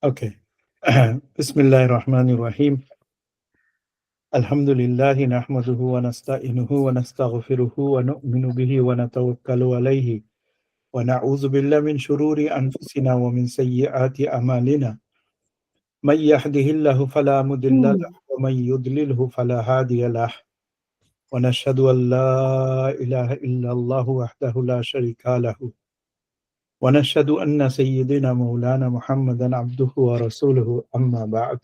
Okay. Bismillahir Rahmanir Rahim. Alhamdulillahi nahmaduhu wa nasta'inuhu wa nastaghfiruhu wa nu'minu bihi wa natawakkalu alayhi wa na'udzu billahi min shururi anfusina wa min sayyiati a'malina. Man yahdihillahu fala mudilla lahu wa man yudlilhu fala hadiya lahu. Wa nashhadu an la ilaha illallah wahdahu la sharika lahu. Wa nashhadu anna sayyidina maulana Muhammadan abduhu wa rasuluhu amma ba'd.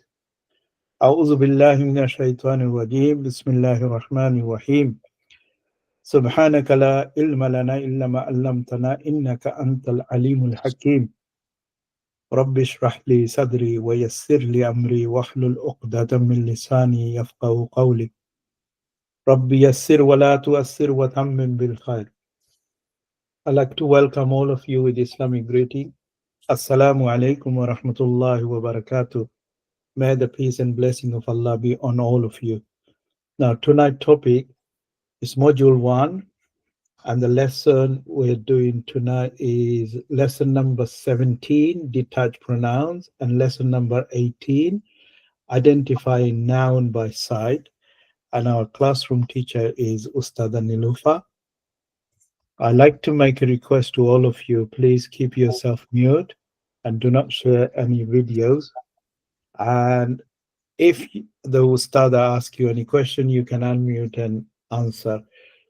أعوذ بالله من الشيطان الرجيم بسم الله الرحمن الرحيم سبحانك لا علم لنا إلا ما علمتنا إنك أنت العليم الحكيم رب اشرح لي صدري ويسر لي أمري واحلل عقدة من لساني يفقهوا قولي رب يسر ولا تؤسر وتمم بالخير. I'd like to welcome all of you with Islamic greeting. Assalamu alaikum wa rahmatullahi wa barakatuh. May the peace and blessing of Allah be on all of you. Now, tonight's topic is Module 1, and the lesson we're doing tonight is lesson number 17, Detached Pronouns, and lesson number 18, Identifying Noun by Sight. And our classroom teacher is Ustada Nilufa. I'd like to make a request to all of you, please keep yourself mute and do not share any videos. And if the Ustada asks you any question, you can unmute and answer.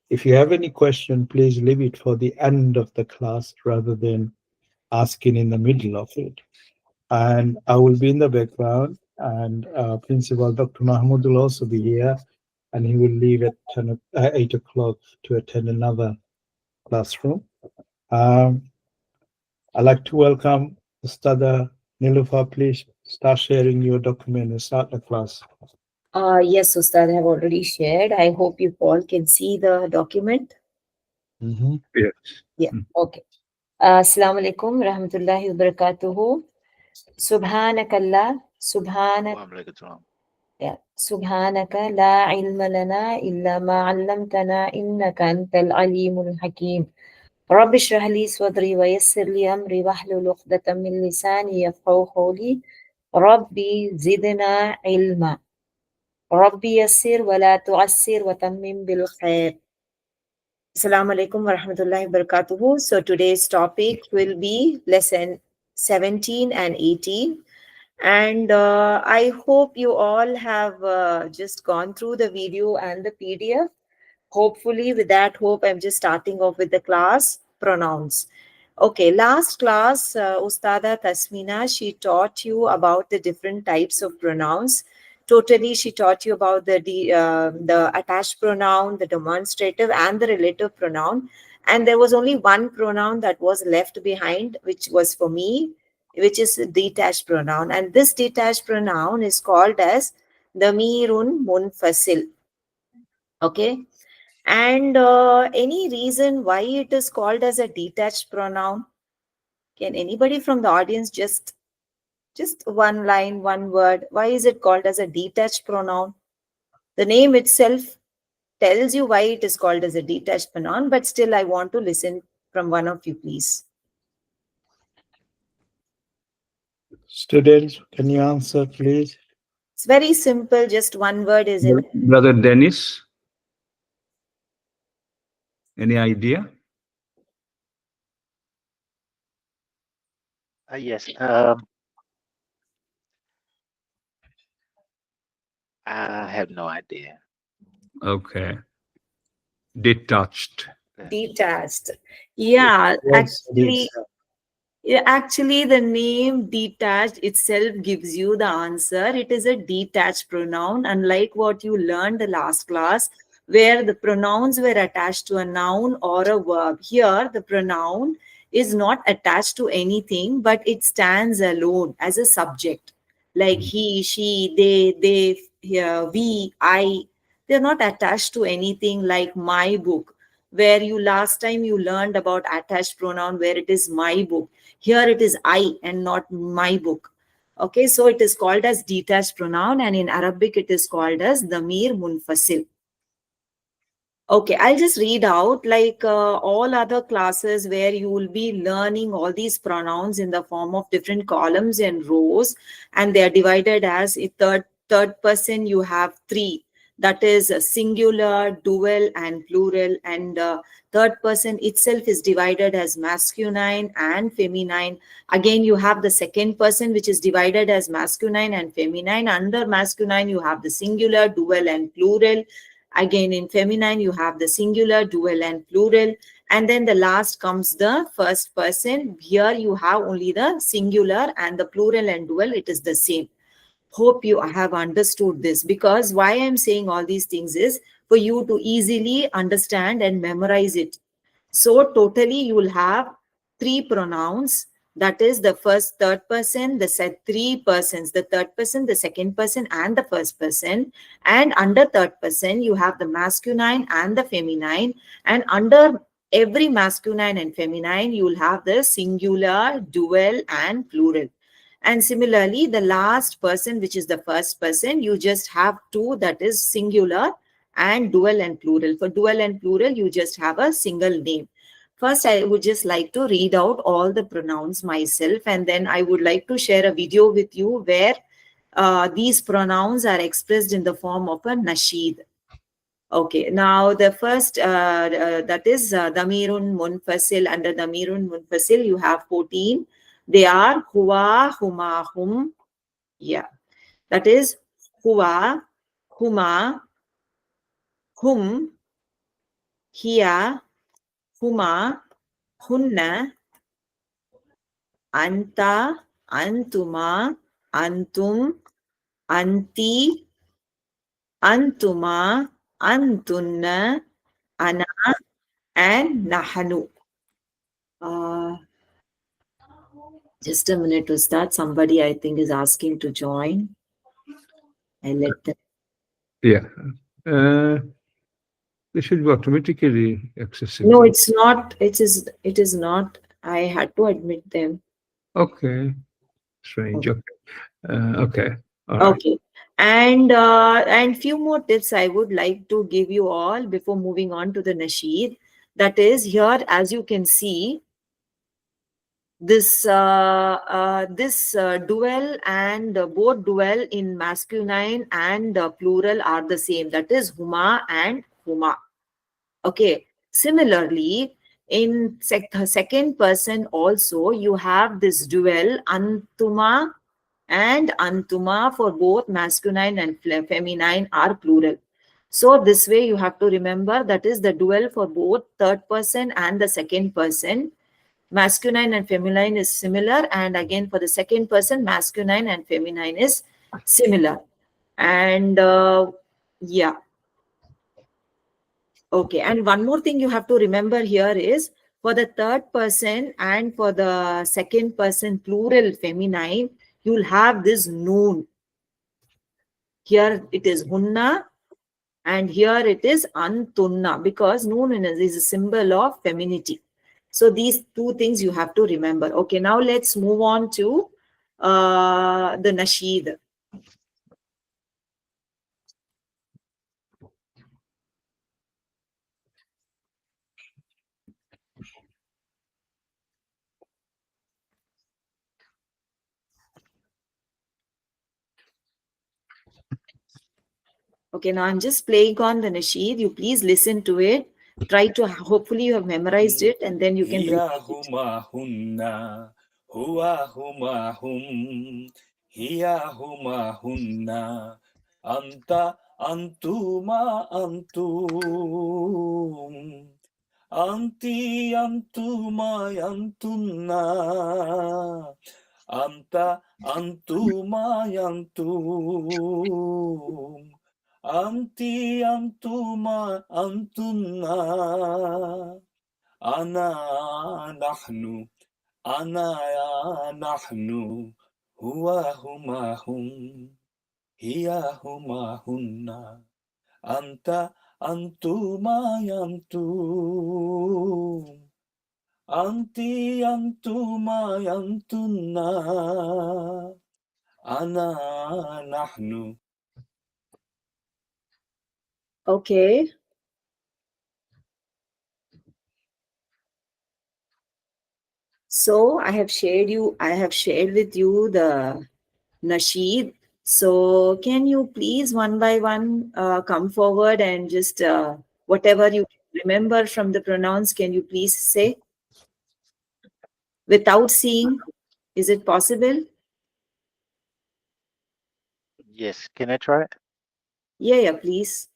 If you have any question, please leave it for the end of the class rather than asking in the middle of it. And I will be in the background, and Principal Dr. Mahmoud will also be here, and he will leave at 8 o'clock to attend another classroom. I'd like to welcome Ustada Nilufa. Please start sharing your document and start the class. Yes, Ustad, I have already shared. I hope you all can see the document. Yes. Yeah, okay. Assalamu alaikum, rahmatullahi wa barakatuhu. Subhanakallah, Subhanaka la ilma lana illa ma 'allamtana innaka antal alimul hakim. Rabbi shrah li sadri wa yassir li amri wahlul 'uqdatam min lisani yafqahu qawli. Rabbi zidna ilma. Rabbi yassir wa la tu'assir wa tammim bil khair. Assalamu alaikum wa rahmatullahi wa barakatuhu. So today's topic will be lesson 17 and 18. And I hope you all have just gone through the video and the PDF. Hopefully, with that hope, I'm just starting off with the class pronouns. Okay, last class, Ustada Tasmina, she taught you about the different types of pronouns. Totally, she taught you about the attached pronoun, the demonstrative, and the relative pronoun. And there was only one pronoun that was left behind, which was for me, which is a detached pronoun. And this detached pronoun is called as Damirun Munfasil. Okay. And any reason why it is called as a detached pronoun? Can anybody from the audience just one line, one word? Why is it called as a detached pronoun? The name itself tells you why it is called as a detached pronoun, but still I want to listen from one of you, please. Students, can you answer, please? It's very simple. Just one word is in. Brother Dennis, any idea? Yes. I have no idea. Okay. Detached. Detached. Yeah, actually, the name detached itself gives you the answer. It is a detached pronoun, unlike what you learned the last class, where the pronouns were attached to a noun or a verb. Here, the pronoun is not attached to anything, but it stands alone as a subject. Like he, she, they, we, I. They're not attached to anything like my book, where you last time you learned about attached pronoun, where it is my book. Here it is I and not my book. Okay, so it is called as detached pronoun, and in Arabic it is called as Damir Munfasil. Okay, I'll just read out like all other classes where you will be learning all these pronouns in the form of different columns and rows, and they are divided as a third person. You have three, that is a singular, dual, and plural, and third person itself is divided as masculine and feminine. Again, you have the second person, which is divided as masculine and feminine. Under masculine, you have the singular, dual, and plural. Again, in feminine, you have the singular, dual, and plural. And then the last comes the first person. Here you have only the singular, and the plural and dual, it is the same. Hope you have understood this, because why I'm saying all these things is for you to easily understand and memorize it. So totally you will have three pronouns. That is the first, third person, the three persons, the third person, the second person, and the first person. And under third person, you have the masculine and the feminine. And under every masculine and feminine, you will have the singular, dual, and plural. And similarly, the last person, which is the first person, you just have two, that is singular and dual and plural. For dual and plural, you just have a single name. First, I would just like to read out all the pronouns myself, and then I would like to share a video with you where these pronouns are expressed in the form of a nasheed. Okay, now the first, that is Damirun Munfasil. Under Damirun Munfasil, you have 14. They are Huwa, Huma, Hum. Yeah, that is Huwa, Huma, Hum, Hiya, Huma, Hunna, Anta, Antuma, Antum, Anti, Antuma, Antunna, Ana, and Nahanu. Just a minute to start. Somebody, I think, is asking to join. I let them. Yeah. They should be automatically accessible. No, it's not. It is not. I had to admit them. Okay. Strange. Okay. Okay. All right. Okay. And few more tips I would like to give you all before moving on to the nasheed. That is, here, as you can see, this dual and both dual in masculine and plural are the same. That is huma and huma. Okay. Similarly, in the second person also, you have this dual antuma and antuma. For both masculine and feminine are plural. So this way you have to remember, that is the dual for both third person and the second person. Masculine and feminine is similar, and again for the second person, masculine and feminine is similar. And yeah. Okay, and one more thing you have to remember here is, for the third person and for the second person plural feminine, you'll have this noun. Here it is hunna, and here it is antunna, because noon is a symbol of femininity. So these two things you have to remember. Okay, now let's move on to the nasheed. Okay, now I'm just playing on the nasheed. You please listen to it. Try to, hopefully you have memorized it, and then you can repeat it. huma hunna, huwa huma hum, hiya huma hunna, anta antuma antum, anti antuma antunna, anta antuma antum, anti antuma antunna, ana nahnu, ana nahnu, huwa huma hum, hiya huma hunna, anta antuma antum, anti antuma antunna, ana nahnu. Okay. So I have shared with you the nasheed. So can you please one by one come forward and just whatever you remember from the pronouns, can you please say without seeing? Is it possible? Yes, can I try it? Yeah, please.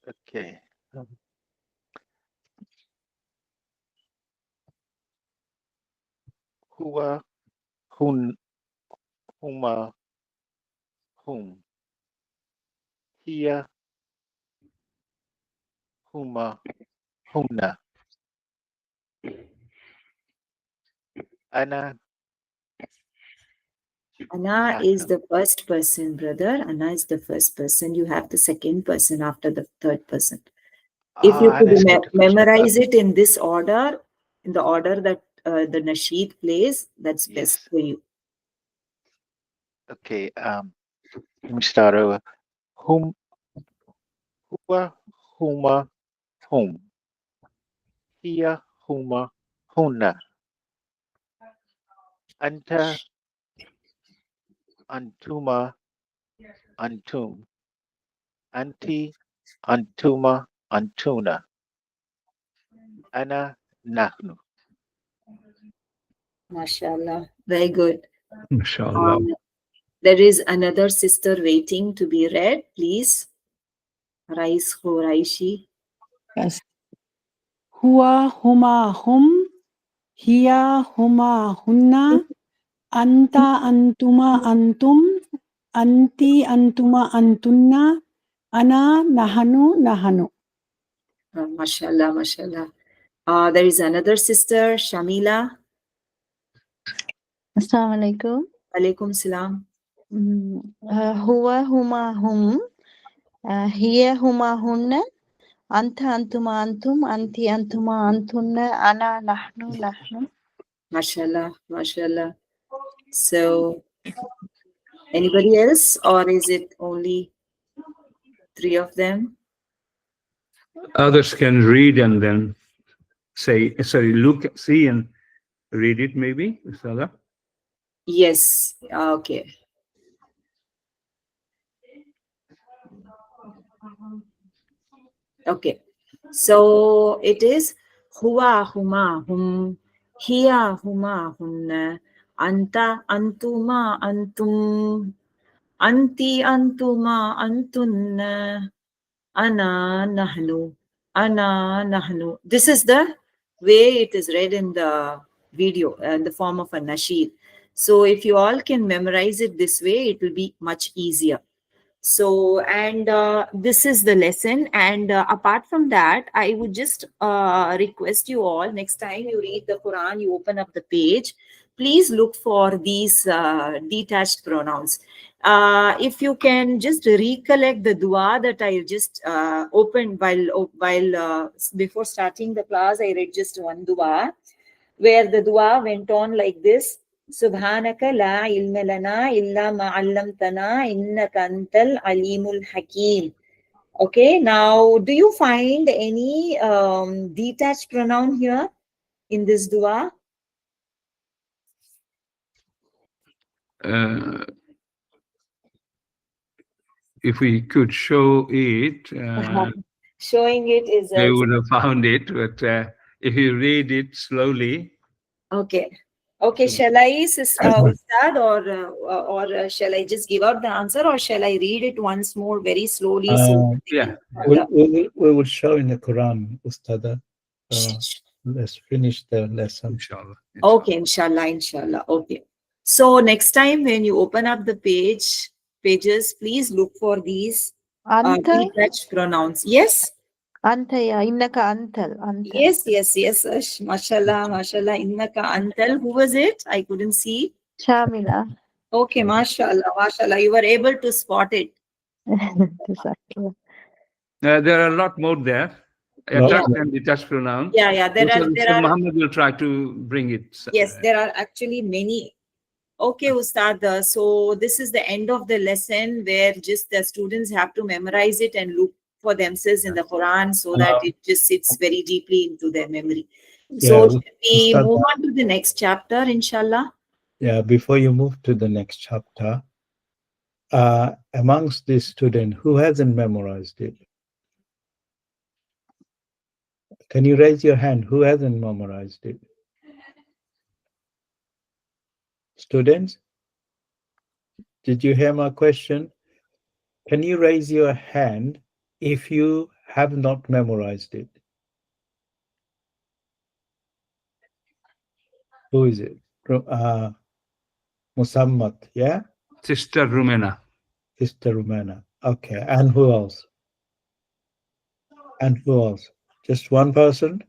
Okay. Hua, hun, huma, hum. Hia, huma, hunna. Ana, Ana is nahnu. the first person, brother. Ana is the first person. You have the second person after the third person. If you could Ana skipped the first one. memorize it in this order, in the order that the nasheed plays, that's best Yes. for you. Okay. Let me start over. Hum, hua, huma, hum. Hia, huma, hunna. Anta, antuma, antum. Anti, antuma, antuna. Ana, nahnu. MashaAllah. Very good. Inshallah. There is another sister waiting to be read. Please. Rais Khuraishi. Yes. Huwa huma hum, hiya huma hunna, anta antuma antum, anti antuma antunna, ana nahanu nahanu. MashaAllah, MashaAllah. There is another sister, Shamila. Assalamu alaikum. Alaikum salam. Huwa huma hum, hiya huma hunna, anta antuma antum, anti antuma antunna, ana nahnu nahnu. MashaAllah, MashaAllah. So, anybody else, or is it only 3 of them? Others can read and then say, sorry, look, see and read it maybe, Ustadha? Yes. Okay. Okay. So it is huwa huma hum, hiya huma hunna, anta antuma antum, anti antuma antunna, ana nahnu. This is the way it is read in the video in the form of a nasheed. So if you all can memorize it this way, it will be much easier. So, and this is the lesson. And apart from that, I would just request you all, next time you read the Quran, you open up the page, please look for these detached pronouns. If you can just recollect the dua that I just opened while before starting the class, I read just one dua, where the dua went on like this. Subhanaka la ilma lana illa ma 'allamtana innaka antal alimul hakim. Okay, now do you find any detached pronoun here in this dua? If we could show it, Showing it is they would have found it, but if you read it slowly. okay. Okay, shall I, Ustad, or shall I just give out the answer, or shall I read it once more very slowly? Yeah. We will show in the Quran, Ustada. Let's finish the lesson. Inshallah. Okay, inshallah. Okay. So next time when you open up the pages, please look for these Anta, detached pronouns. Yes? anta ya, innaka antal, anta. Yes. Mashallah. Innaka antal. Who was it? I couldn't see. Shamila. Okay, mashallah. You were able to spot it. Jazakallah. There are a lot more there. Attached and detached pronouns. Yeah. There are. Muhammad will try to bring it. Yes, there are actually many. Okay, Ustad. So this is the end of the lesson where just the students have to memorize it and look for themselves in the Quran so that it just sits very deeply into their memory. So Yeah, should we Ustad, move on to the next chapter, inshallah? yeah, before you move to the next chapter, amongst this student, who hasn't memorized it? Can you raise your hand? Who hasn't memorized it? Students, did you hear my question? Can you raise your hand if you have not memorized it? Who is it? Musammat, yeah? Sister Rumena. Sister Rumana. Okay, and who else? And who else? Just one person?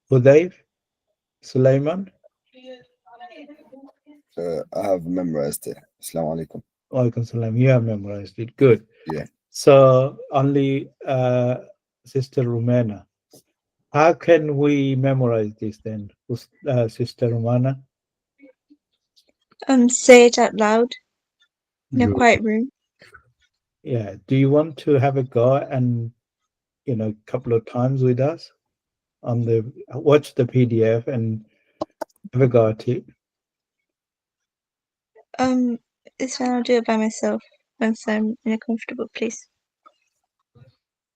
Hudayf? Sulaiman? I have memorized it. Assalamu alaikum. Walaikum salam. You have memorized it. Good. Yeah. So only Sister Rumana. How can we memorize this then, Sister Rumana? Say it out loud in a Good. quiet room. Yeah. Do you want to have a go and, you know, a couple of times with us on the watch the PDF and have a go at it? It's fine. I'll do it by myself once I'm in a comfortable place.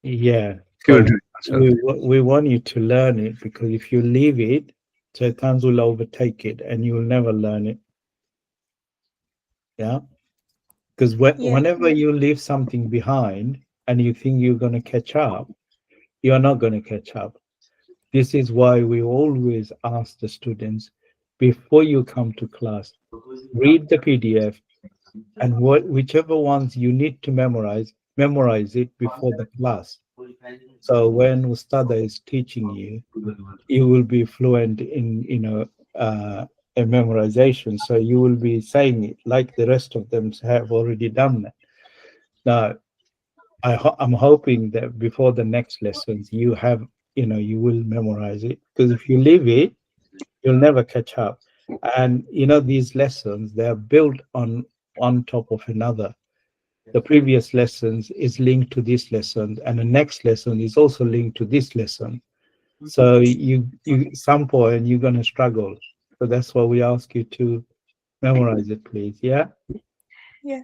Yeah. She will But do it herself. we want you to learn it, because if you leave it, Shaitans will overtake it and you will never learn it. Yeah. Because Yeah. whenever you leave something behind and you think you're going to catch up, you're not going to catch up. This is why we always ask the students, before you come to class, read the PDF, and whichever ones you need to memorize it before the class. So when Ustada is teaching you, you will be fluent in, a memorization. So you will be saying it like the rest of them have already done that. Now, I'm hoping that before the next lessons, you have, you will memorize it, because if you leave it, you'll never catch up. And, these lessons, they're built on top of another. The previous lessons is linked to this lesson, and the next lesson is also linked to this lesson. So you some point you're going to struggle. So that's why we ask you to memorize it, please. Yeah. Yeah.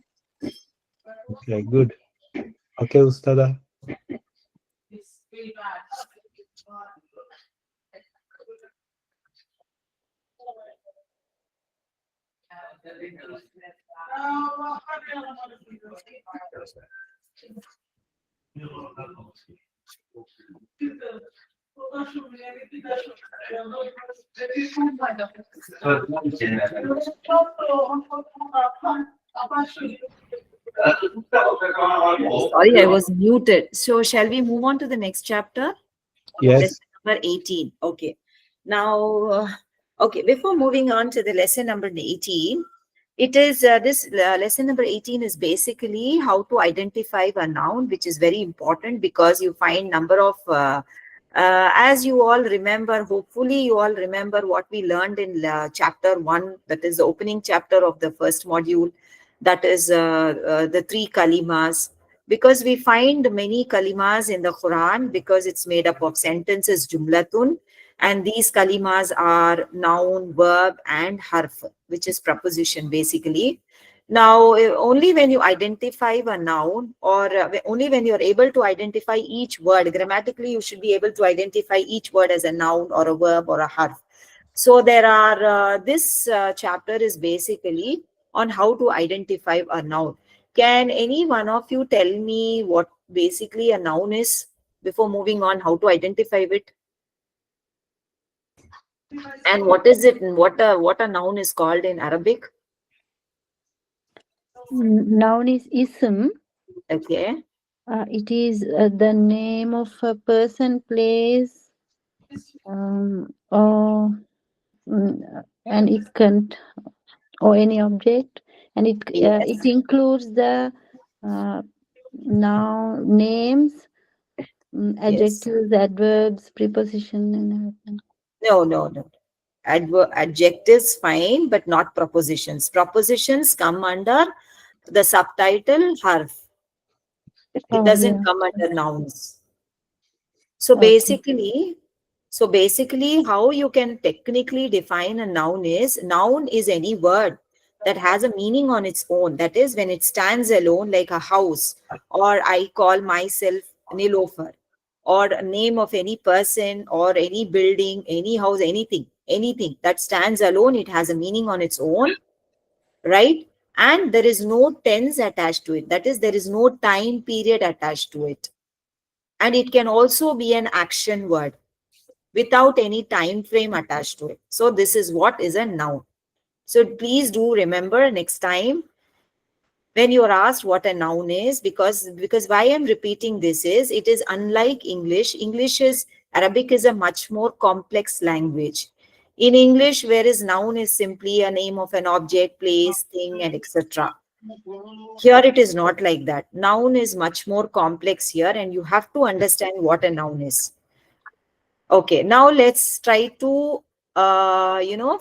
Okay. Good. Okay, Ustada. Sorry, I was muted. So shall we move on to the next chapter? Yes. Lesson number 18. Okay. Now, okay, before moving on to the lesson number 18, it is this lesson number 18 is basically how to identify a noun, which is very important, because you find number of as you all remember, hopefully you all remember what we learned in chapter 1, that is the opening chapter of the first module, that is the 3 kalimas. Because we find many kalimas in the Quran, because it's made up of sentences, jumlatun, and these kalimas are noun, verb, and harf, which is preposition basically. Now, only when you identify a noun, or only when you're able to identify each word, grammatically you should be able to identify each word as a noun or a verb or a harf. So there are, this chapter is basically on how to identify a noun. Can any one of you tell me what basically a noun is before moving on, how to identify it? And what is it, and what a noun is called in Arabic? Noun is ism. Okay. It is the name of a person, place, or and it can, or any object, and it Yes. it includes the noun names, adjectives, adverbs, preposition, and everything. No. Adjectives fine, but not prepositions. Prepositions come under the subtitle harf. It Oh, doesn't yeah. come under nouns. So Okay. basically, So basically, how you can technically define a noun is any word that has a meaning on its own. That is, when it stands alone, like a house, or I call myself Nilofer, or a name of any person, or any building, any house, anything that stands alone, it has a meaning on its own, right? And there is no tense attached to it. That is, there is no time period attached to it. And it can also be an action word without any time frame attached to it. So this is what is a noun. So please do remember next time when you are asked what a noun is, because why I'm repeating this is, it is unlike English. Arabic is a much more complex language. In English, whereas noun is simply a name of an object, place, thing, and etc. Here it is not like that. Noun is much more complex here, and you have to understand what a noun is. Okay, now let's try to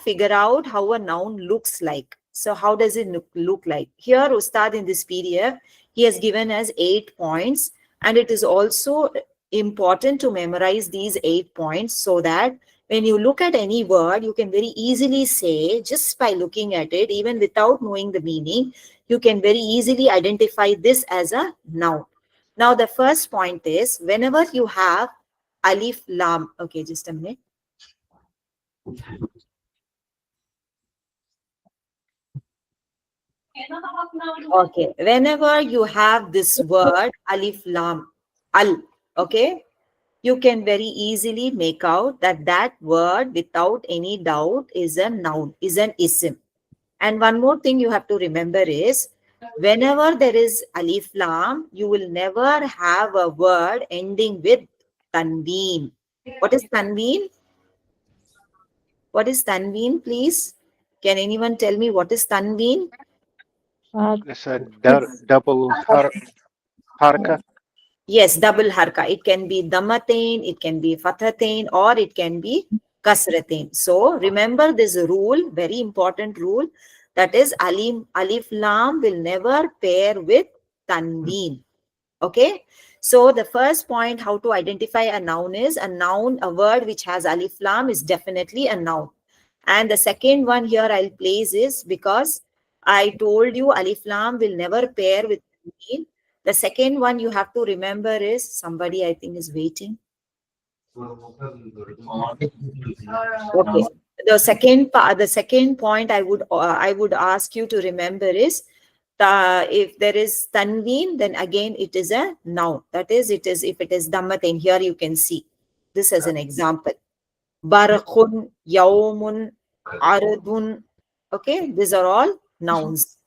figure out how a noun looks like. So how does it look like? Here, Ustad in this PDF, he has given us 8 points, and it is also important to memorize these 8 points so that when you look at any word, you can very easily say, just by looking at it, even without knowing the meaning, you can very easily identify this as a noun. Now, the first point is, whenever you have alif lam, okay, just a minute. Okay, whenever you have this word alif lam, al, okay, you can very easily make out that that word without any doubt is a noun, is an ism. And one more thing you have to remember is, whenever there is alif lam, you will never have a word ending with tanween. What is tanween? What is tanween, please? Can anyone tell me what is tanween? It's a double haraka. Yes, double harka. It can be damatain, it can be fathatain, or it can be kasratain. So remember this rule, very important rule, that is alif lam will never pair with tanween. Okay. So the first point, how to identify a noun is, a noun, a word which has alif lam is definitely a noun. And the second one here I'll place is, because I told you alif lam will never pair with tanween. The second one you have to remember is, somebody I think is waiting. Okay. The second point I would ask you to remember is, if there is tanween, then again it is a noun. That is, if it is dhammatain, here you can see this as an example. Barqun, yawmun, aradun. Okay, these are all nouns.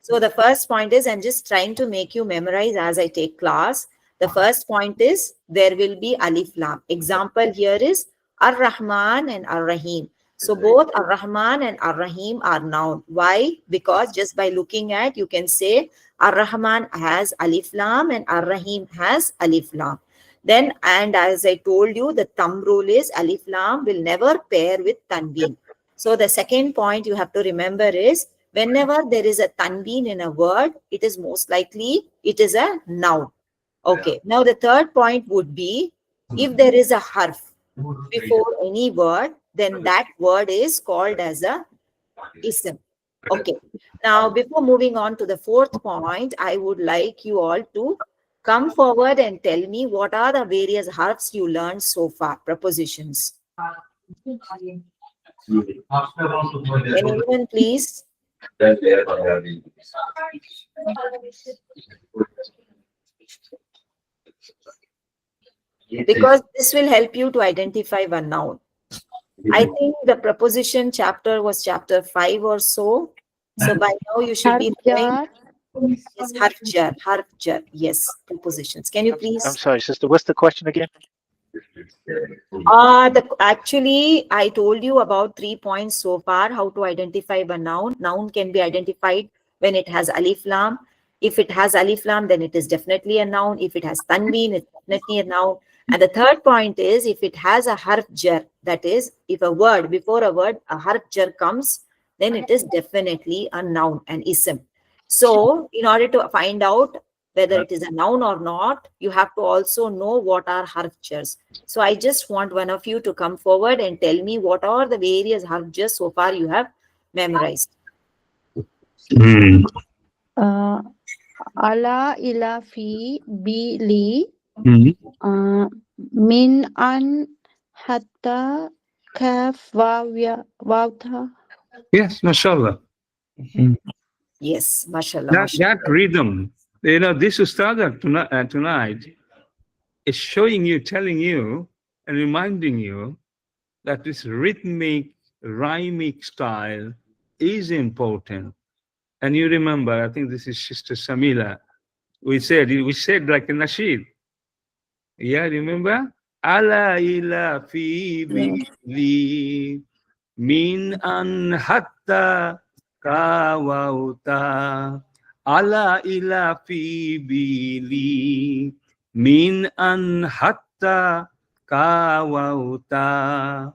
So the first point is, I'm just trying to make you memorize as I take class. The first point is, there will be alif lam. Example here is Ar-Rahman and Ar-Rahim. So both Ar-Rahman and Ar-Rahim are noun. Why? Because just by looking at, you can say Ar-Rahman has alif lam and Ar-Rahim has alif lam. Then, and as I told you, the thumb rule is alif lam will never pair with tanween. So the second point you have to remember is, whenever there is a tanween in a word, it is most likely, it is a noun. Okay. Now the third point would be, if there is a harf before any word, then that word is called as a ism. Okay. Now, before moving on to the fourth point, I would like you all to come forward and tell me what are the various harfs you learned so far, prepositions. Can anyone please? Because this will help you to identify one noun. I think the preposition chapter was chapter 5 or so. So by now you should be knowing. Yes, harf jar. Yes, prepositions. Can you please? I'm sorry, sister. What's the question again? Actually, I told you about 3 points so far, how to identify a noun. Noun can be identified when it has alif lam. If it has alif lam, then it is definitely a noun. If it has tanween, it's definitely a noun. And the third point is, if it has a harf jar, that is, if a word, before a word, a harf jar comes, then it is definitely a noun, an ism. So, in order to find out whether it is a noun or not, you have to also know what are harf jars. So I just want one of you to come forward and tell me what are the various harf jars so far you have memorized. Ala, ila, fi, bi, li, min, an, hatta, kaf, wawta. Yes, mashallah. Yes, mashallah. That rhythm, this Ustad tonight is showing you, telling you, and reminding you that this rhythmic, rhymic style is important. And you remember, I think this is Sister Samila. We said like a nasheed. Yeah, remember? Ala ila fi li min an hatta kawauta. Ala ila fi bili min an hatta kawauta.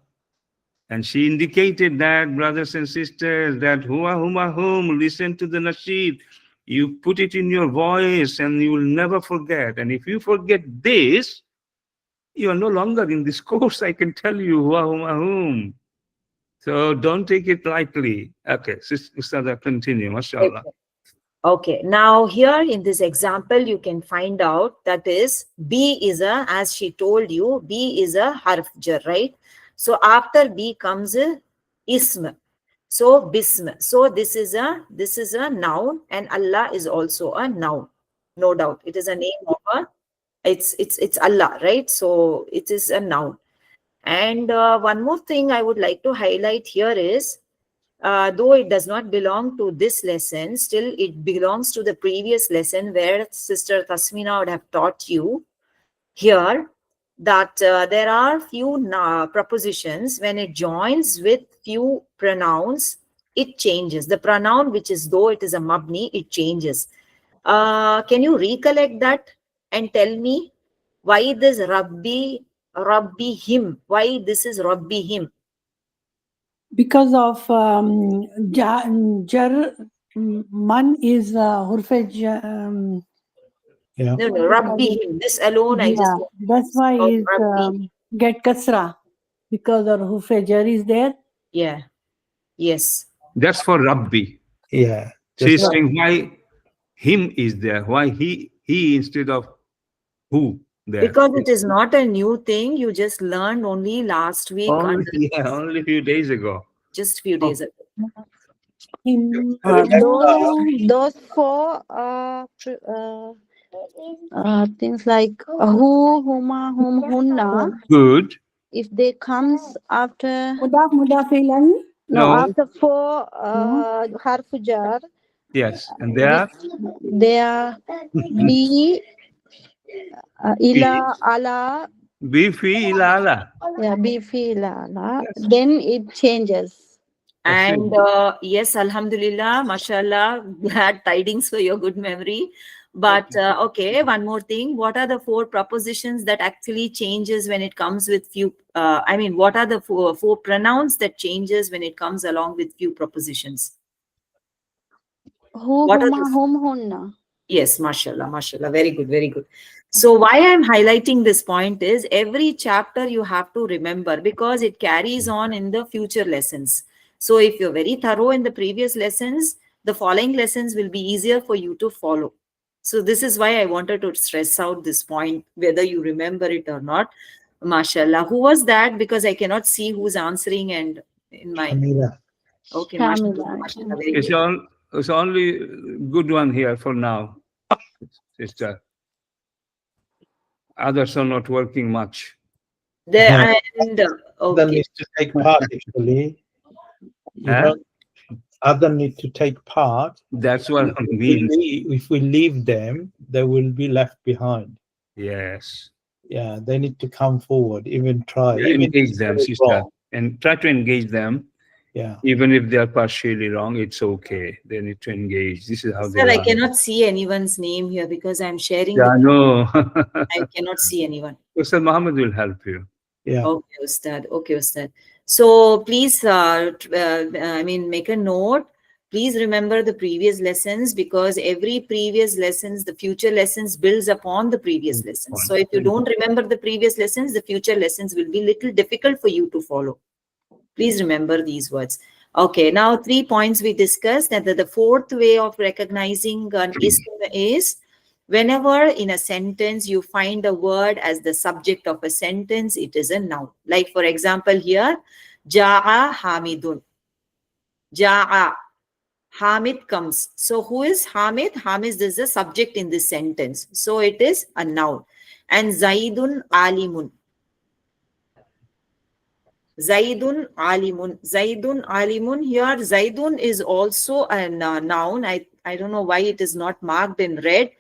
And she indicated that, brothers and sisters, that hum, listen to the nasheed. You put it in your voice and you will never forget. And if you forget this, you are no longer in this course, I can tell you, hum. So don't take it lightly. Okay, Sister, continue, mashallah. Okay, now here in this example, you can find out that is B is a, as she told you, B is a harf jar, right? So after B comes a ism. So bism. So this is a noun, and Allah is also a noun. No doubt. It is a name of a, it's Allah, right? So it is a noun. And one more thing I would like to highlight here is, though it does not belong to this lesson, still it belongs to the previous lesson where Sister Tasmina would have taught you here that there are few prepositions. When it joins with few pronouns, it changes. The pronoun, which is though it is a mabni, it changes. Can you recollect that and tell me why this Rabbi him? Why this is Rabbi him? Because of jar, man is hurfej. No, Rabbi him. This alone, I just. That's why is get kasra, because our hurfejar is there. Yeah. Yes. That's for Rabbi. Yeah. She's saying why him is there, why he instead of who there. Because it is not a new thing. You just learned only last week. Only a few days ago. Just few days ago. Those four things like who, huma, hum, hunna. Good. If they comes after No. after four harf jar. Yes, and they are bi, ila, ala. Bi, fi, ila, ala. Yeah, bi, fi, ila, ala. Then it changes. And yes, alhamdulillah, mashallah, glad tidings for your good memory. But okay, one more thing. What are the four propositions that actually changes when it comes with few, what are the four pronouns that changes when it comes along with few propositions? Who, huma, hum, hunna. Yes, mashallah, mashallah. Very good, very good. So why I'm highlighting this point is every chapter you have to remember because it carries on in the future lessons. So if you're very thorough in the previous lessons, the following lessons will be easier for you to follow. So this is why I wanted to stress out this point, whether you remember it or not. Mashallah. Who was that? Because I cannot see who's answering and in my... Amira. Okay, mashallah, mashallah. Very good. It's only good one here for now, sister. Others are not working much. Okay. Other needs to take part, actually. Other need to take part. That's what I mean. If we leave them, they will be left behind. Yes. Yeah, they need to come forward, even try. Engage them, sister. And try to engage them. Yeah. Even if they are partially wrong, it's okay. They need to engage. This is how they Sir, I learn. cannot see anyone's name here because I'm sharing. Yeah, no. I cannot see anyone. Ustad Muhammad will help you. Yeah. Okay, Ustad. Okay, Ustad. So please, make a note. Please remember the previous lessons, because every previous lessons, the future lessons builds upon the previous lessons. So if you don't remember the previous lessons, the future lessons will be little difficult for you to follow. Please remember these words. Okay, now 3 points we discussed. And the fourth way of recognizing an ism is whenever in a sentence you find a word as the subject of a sentence, it is a noun. Like for example here, Ja'a Hamidun. Ja'a. Hamid comes. So who is Hamid? Hamid is the subject in this sentence. So it is a noun. And Zaidun Alimun. Zaidun Alimun. Zaidun Alimun. Here Zaidun is also a noun. I don't know why it is not marked in red.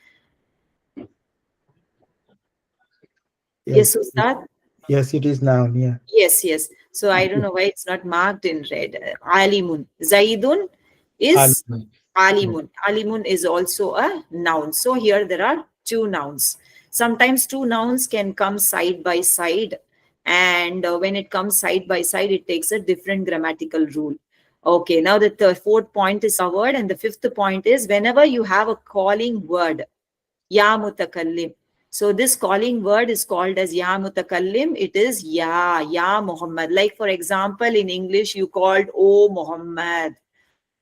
Yes, Ustad? Yes, it is noun, yeah. Yes. So I don't know why it's not marked in red. Alimun. Zaidun is Alimun. Alimun is also a noun. So here there are two nouns. Sometimes two nouns can come side by side. And when it comes side by side, it takes a different grammatical rule. Okay, now the fourth point is covered. And the fifth point is whenever you have a calling word, Ya Mutakallim. So this calling word is called as Ya Mutakallim. It is Ya Muhammad. Like for example, in English, you called O Muhammad.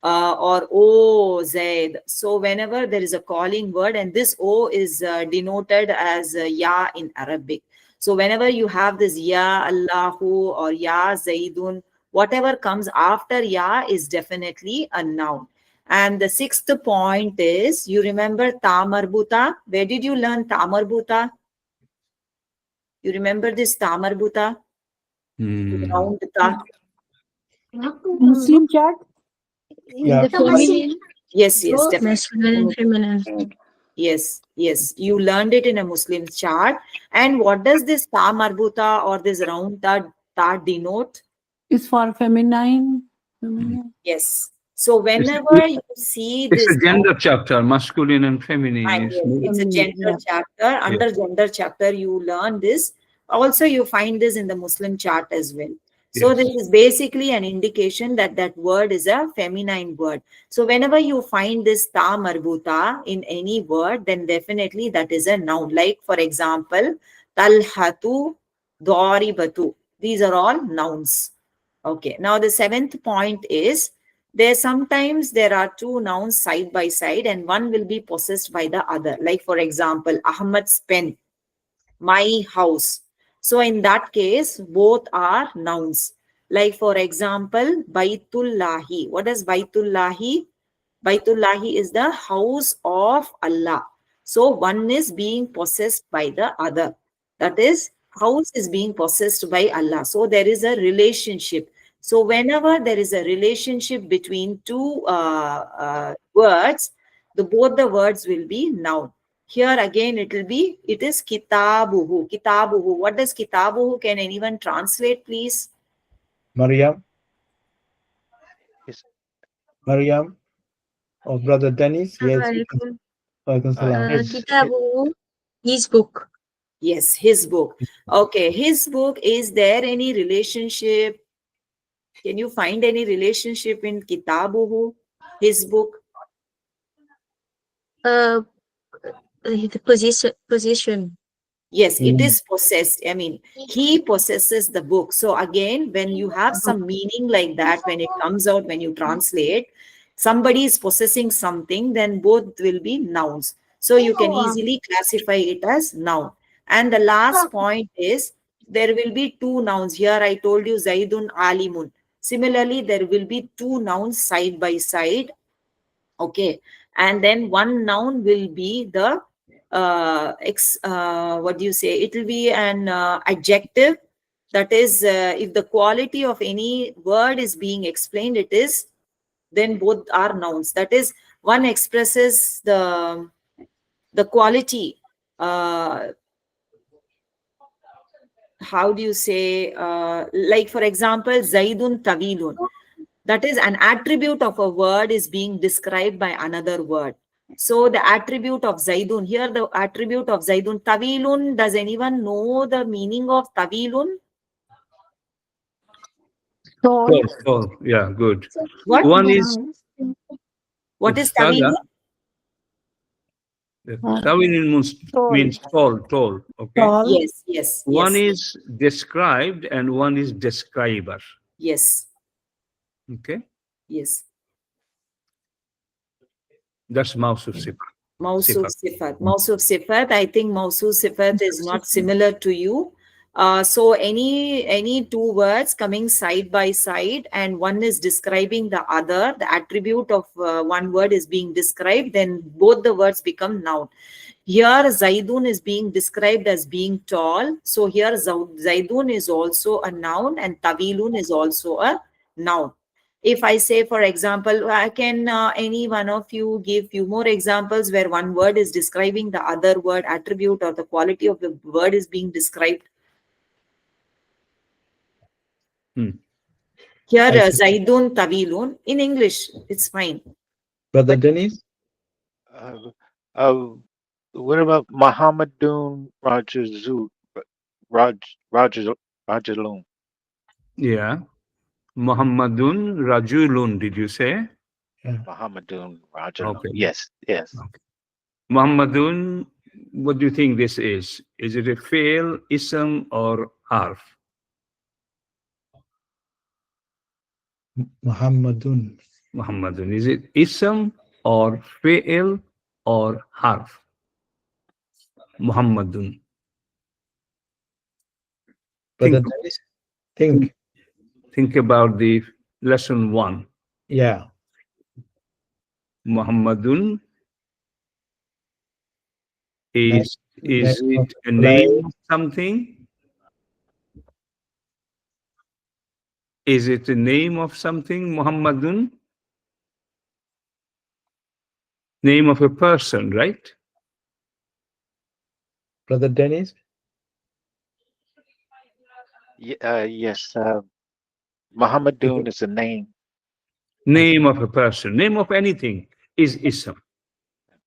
Or O Zaid. So whenever there is a calling word, and this O is denoted as Ya in Arabic. So whenever you have this Ya Allahu or Ya Zaidun, whatever comes after Ya is definitely a noun. And the sixth point is, you remember Ta Marbuta? Where did you learn Ta Marbuta? You remember this Ta Marbuta? Round Ta. Muslim chart? In the feminine. Yes, Masculine and feminine. Yes, you learned it in a Muslim chart. And what does this Ta Marbuta or this round ta denote? It's for feminine. Yes. So whenever you see this, it's a gender chapter, masculine and feminine. it's a gender chapter. Under gender chapter, you learn this. Also, you find this in the Muslim chart as well. So this is basically an indication that that word is a feminine word. So whenever you find this ta marbuta in any word, then definitely that is a noun. Like for example, talhatu, daribatu. These are all nouns. Okay. Now the seventh point is, sometimes there are two nouns side by side and one will be possessed by the other. Like for example, Ahmad's pen, my house. So in that case, both are nouns. Like for example, Baitullahi. What is Baitullahi? Baitullahi is the house of Allah. So one is being possessed by the other. That is, house is being possessed by Allah. So there is a relationship. So whenever there is a relationship between two words, both the words will be noun. Here again, it is kitabuhu. Kitabuhu. What does kitabuhu? Can anyone translate, please? Maryam? Yes. Maryam? Or Brother Dennis? Yes. Kitabuhu, his book. Yes, his book. Okay, his book. Is there any relationship? Can you find any relationship in kitabuhu, his book? The position. Yes, it is possessed. I mean, he possesses the book. So again, when you have some meaning like that, when it comes out, when you translate, somebody is possessing something, then both will be nouns. So you can easily classify it as noun. And the last point is, there will be two nouns. Here I told you Zaidun Alimun. Similarly, there will be two nouns side by side. Okay. And then one noun will be the what do you say? It will be an adjective. That is, if the quality of any word is being explained, then both are nouns. That is, one expresses the quality. How do you say? Like for example, Zaidun Tawilun. That is, an attribute of a word is being described by another word. So the attribute of Zaidun, here the attribute of Zaidun, Tawilun, does anyone know the meaning of Tawilun? Tall. Yeah, good. What? One is What is Ustaza, tawilun? Tawilun means tall, okay? Tall. Yes, yes, One yes, is described and one is describer, yes, okay? yes. That's Mausuf Sifat. Mausuf Sifat. Mausuf Sifat, I think Mausuf Sifat is not similar to you. So any two words coming side by side and one is describing the other, the attribute of one word is being described, then both the words become noun. Here Zaidun is being described as being tall. So here Zaidun is also a noun and Tawilun is also a noun. If I say, for example, can any one of you give few more examples where one word is describing the other word attribute or the quality of the word is being described? Here, Zaidun, Tawilun. In English, it's fine. Brother Dennis? What about Muhammadun Rajaloon? Yeah. Muhammadun Rajulun, did you say? Muhammadun Rajaloon. Okay. Yes, yes. Okay. Muhammadun, what do you think this is? Is it a fail, ism, or harf? Muhammadun. Muhammadun. Is it ism or fail or harf? Muhammadun. Brother Dennis? Think about the lesson 1. Yeah. Muhammadun. Is it a Like- name of something? Is it a name of something, Muhammadun? Name of a person, right? Brother Dennis? Yes. Muhammadun is a name. Name of a person, name of anything is ism.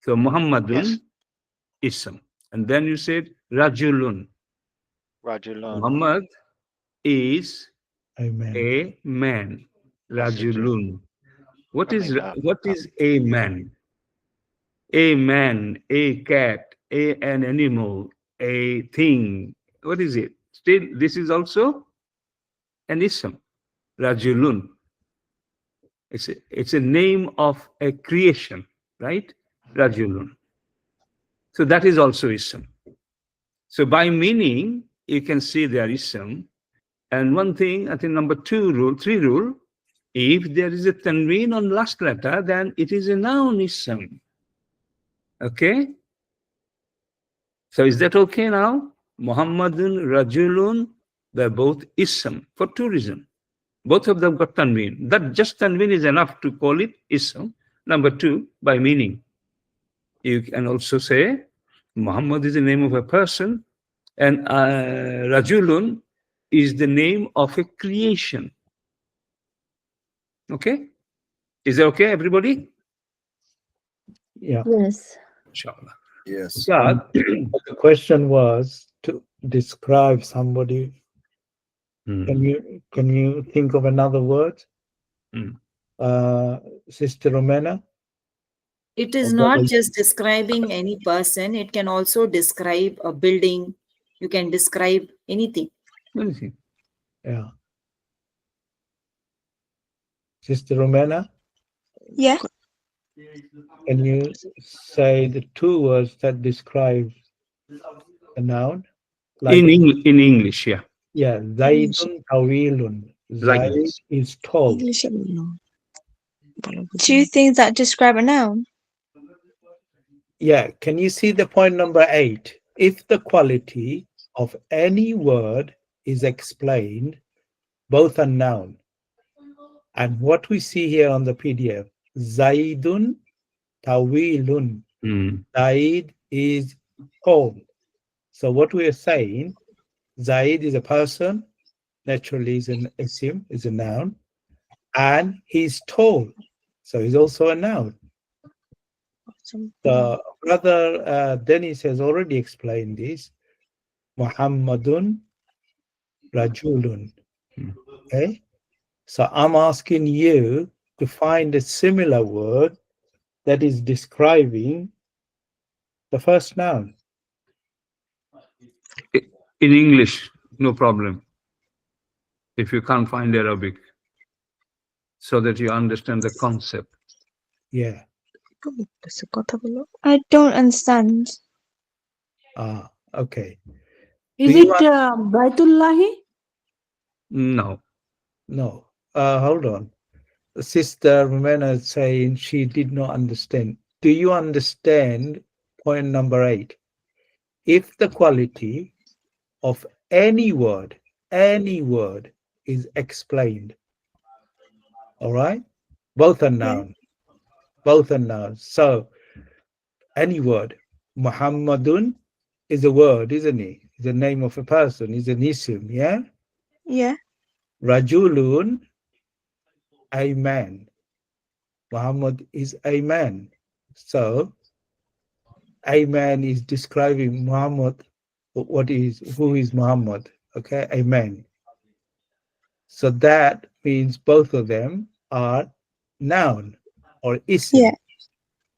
So Muhammadun, ism. And then you said Rajulun. Rajulun. Muhammad is Amen. a man. Rajulun. What is a man? A man, a cat, an animal, a thing. What is it? Still, this is an ism. Rajulun. It's a name of a creation, right? Rajulun. So that is also ism. So by meaning, you can see there is ism. And one thing, I think number 3 rule, if there is a tanween on last letter, then it is a noun ism. Okay? So is that okay now? Muhammadun, Rajulun, they're both ism for 2 reasons. Both of them got tanween. That just tanween is enough to call it ism. Number 2, by meaning. You can also say Muhammad is the name of a person and Rajulun is the name of a creation. Okay? Is that okay, everybody? Yeah. Yes. Inshallah. Yes. The question was to describe somebody. Can you think of another word? Sister Romana? It is not just describing any person. It can also describe a building. You can describe anything. Anything. Yeah. Sister Romana? Yeah. Can you say the 2 words that describe a noun? In English, yeah. Yeah, Zaidun Tawilun. Like Zaid is tall. 2 things that describe a noun. Yeah, can you see the point number 8? If the quality of any word is explained, both are noun. And what we see here on the PDF, Zaidun Tawilun. Zaid is tall. So what we are saying, Zaid is a person, naturally is an isim, is a noun, and he's tall. So he's also a noun. The brother Dennis has already explained this. Muhammadun Rajulun. Okay? So I'm asking you to find a similar word that is describing the first noun? In English, no problem. If you can't find Arabic, so that you understand the concept. Yeah. I don't understand. Ah, okay. Is Do you it Baitullahi? No. No. Hold on. Sister Romana is saying she did not understand. Do you understand point number 8? If the quality of any word is explained, all right? Both are noun. Both are nouns. So any word, Muhammadun is a word, isn't it? It's the name of a person, is an isim, yeah? Yeah. Rajulun, a man. Muhammad is a man. So a man is describing Muhammad. Who is Muhammad? Okay, a man. So that means both of them are noun or isim. Yeah.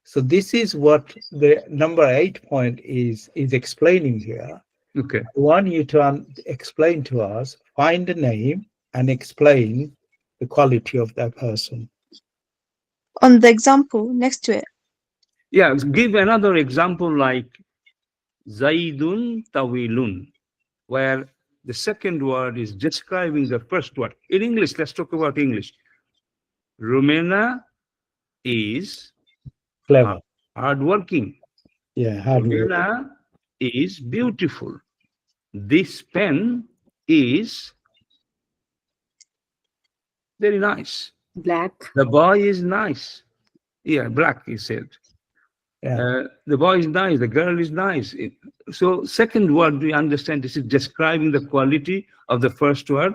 So this is what the number 8 point is explaining here. Okay. I want you to explain to us, find the name and explain the quality of that person. On the example next to it. Yeah, give another example like Zaidun Tawilun, where the second word is describing the first word. In English, let's talk about English. Romana is Clever. hardworking. Yeah, hard work. Romana is beautiful. This pen is very nice. Black. The boy is nice. Yeah, black, he said. Yeah. The boy is nice, the girl is nice. So second word, we understand this is describing the quality of the first word.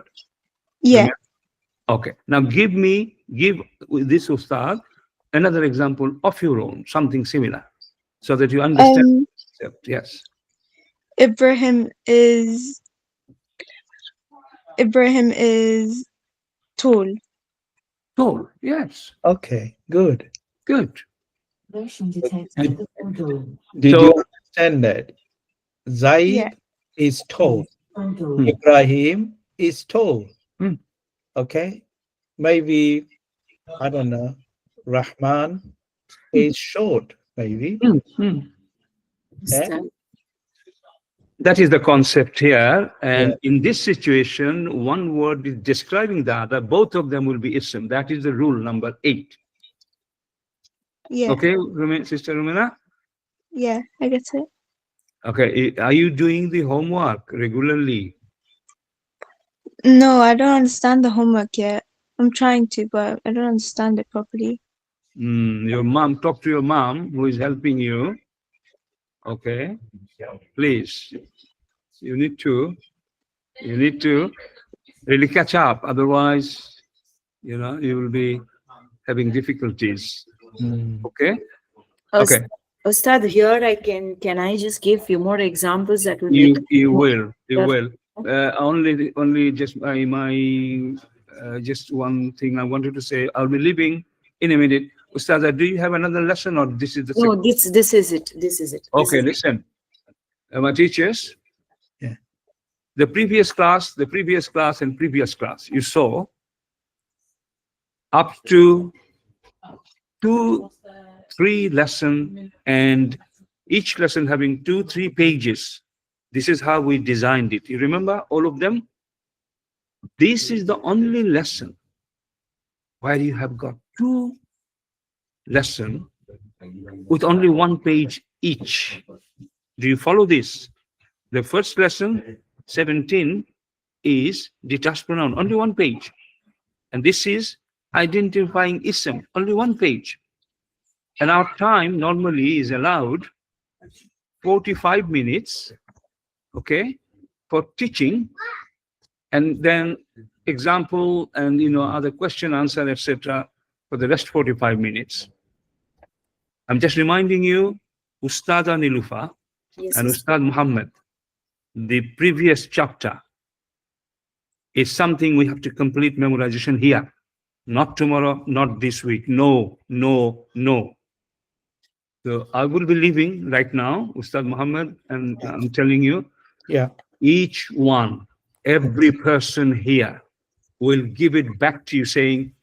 Yeah. Okay. Now give this Ustad another example of your own, something similar, so that you understand. Yes. Ibrahim is tall. Tall. Yes. Okay, good. Good. Did you understand that? Zaid is tall. Ibrahim is tall. Okay. Maybe, I don't know, Rahman is short, maybe. That is the concept here. And in this situation, one word is describing the other. Both of them will be ism. That is the rule number 8. Yeah. Okay, Sister Rumina? Yeah, I get it. Okay. Are you doing the homework regularly? No, I don't understand the homework yet. I'm trying to, but I don't understand it properly. Your mom, talk to your mom who is helping you. Okay. Please. You need to really catch up. Otherwise, you will be having difficulties. Okay. Okay. Ustad, here can I just give few more examples that will You will. Only just just one thing I wanted to say. I'll be leaving in a minute. Ustad, do you have another lesson, or this is the No, this is it. This is it. Okay, listen. My teachers, the previous class, and previous class, you saw up to 2-3 lessons, and each lesson having 2-3 pages. This is how we designed it. You remember all of them? This is the only lesson where you have got 2 lessons with only 1 page each. Do you follow this? The first lesson, 17, is detached pronoun, only 1 page. And this is identifying ism, only 1 page. And our time normally is allowed 45 minutes, okay, for teaching, and then example and other question, answer, etc. for the rest 45 minutes. I'm just reminding you, Ustada Nilufa and Ustad Muhammad, the previous chapter is something we have to complete memorization here. Not tomorrow, not this week. No. So I will be leaving right now, Ustad Muhammad, and I'm telling you, Yeah. each one, every person here will give it back to you saying,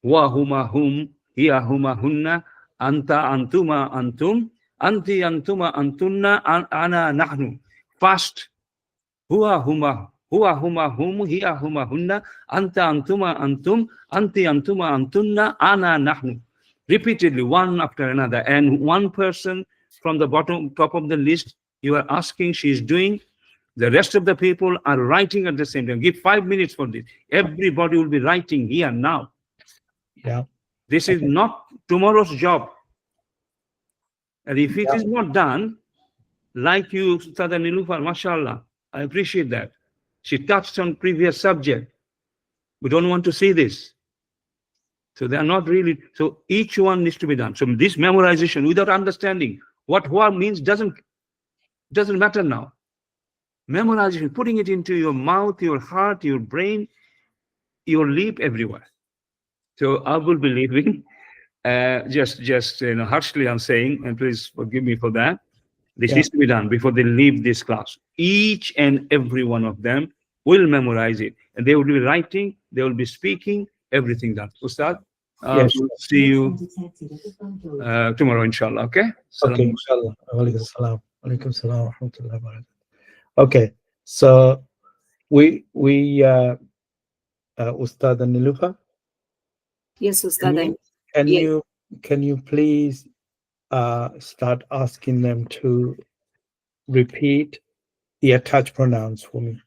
wa huma hum, hiya huma hunna, anta antuma antum, anti antuma antunna, ana nahnu. Fast, huwa huma hum, hiya huma hunna, anta antuma antum, anti antuma antunna, ana nahnu. Repeatedly, one after another. And one person from the bottom, top of the list, you are asking, she is doing. The rest of the people are writing at the same time. Give 5 minutes for this. Everybody will be writing here now. Yeah. This is not tomorrow's job. And if it Yeah. is not done, like you, Sada Nilufar, mashallah, I appreciate that. She touched on previous subject. We don't want to see this. So they are not really, so each one needs to be done. So this memorization without understanding what huwa means doesn't matter now. Memorization, putting it into your mouth, your heart, your brain, your lip, everywhere. So I will be leaving. Just harshly I'm saying, and please forgive me for that. This needs to be done before they leave this class. Each and every one of them will memorize it, and they will be writing, they will be speaking, everything done. Ustad, Yes. we'll see you tomorrow, inshallah. Okay. Okay, inshallah. Walaikum salam. Walaikum salam wa rahmatullahi wa barakatuh. Okay, so we Ustad Nilufa, Yes, Ustad. can you please start asking them to repeat the attached pronouns for me?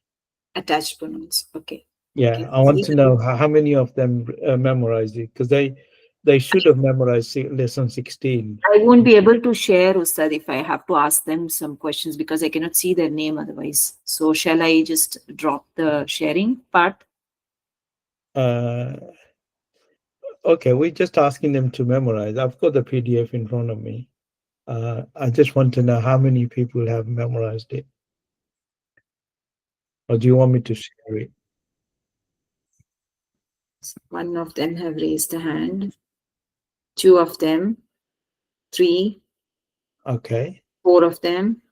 Attached pronouns. Okay. Yeah, Okay. I want to know how many of them memorized it, because they should have memorized lesson 16. I won't be able to share, Ustad, if I have to ask them some questions because I cannot see their name otherwise. So shall I just drop the sharing part? Okay, we're just asking them to memorize. I've got the PDF in front of me. I just want to know how many people have memorized it. Or do you want me to share it? One of them have raised a hand. 2 of them. 3. Okay. 4 of them.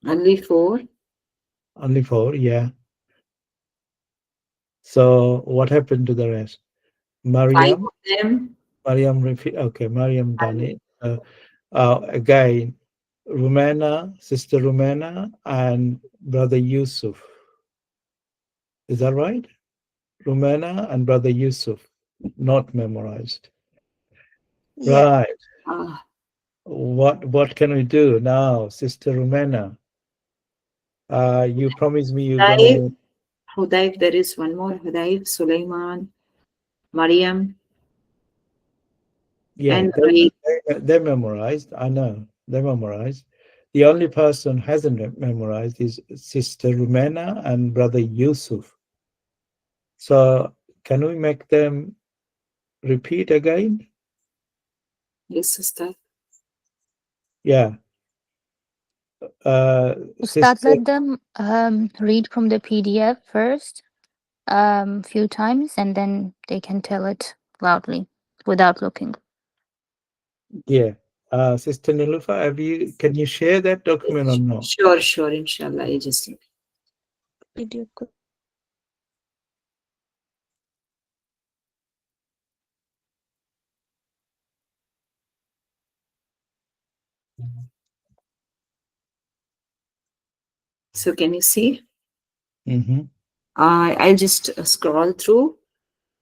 Only 4. Only 4, yeah. So what happened to the rest? 5 Mariam? of them. Mariam, okay, Mariam done it. Again, Rumana, Sister Rumana, and Brother Yusuf. Is that right? Rumana and Brother Yusuf, not memorized. Yeah. Right. What can we do now, Sister Rumana? You promised me you're gonna... Hudayf, there is one more. Hudayf, Sulaiman, Mariam. Yeah, and they memorized. I know they memorized. The only person who hasn't memorized is Sister Rumena and Brother Yusuf. So can we make them repeat again? Yes, sister. Yeah. Ustad, let them read from the PDF first, few times, and then they can tell it loudly without looking. Yeah. Sister Nilufa, can you share that document or not? Sure, inshallah. I just Video call. So can you see? Mm-hmm. I'll just scroll through.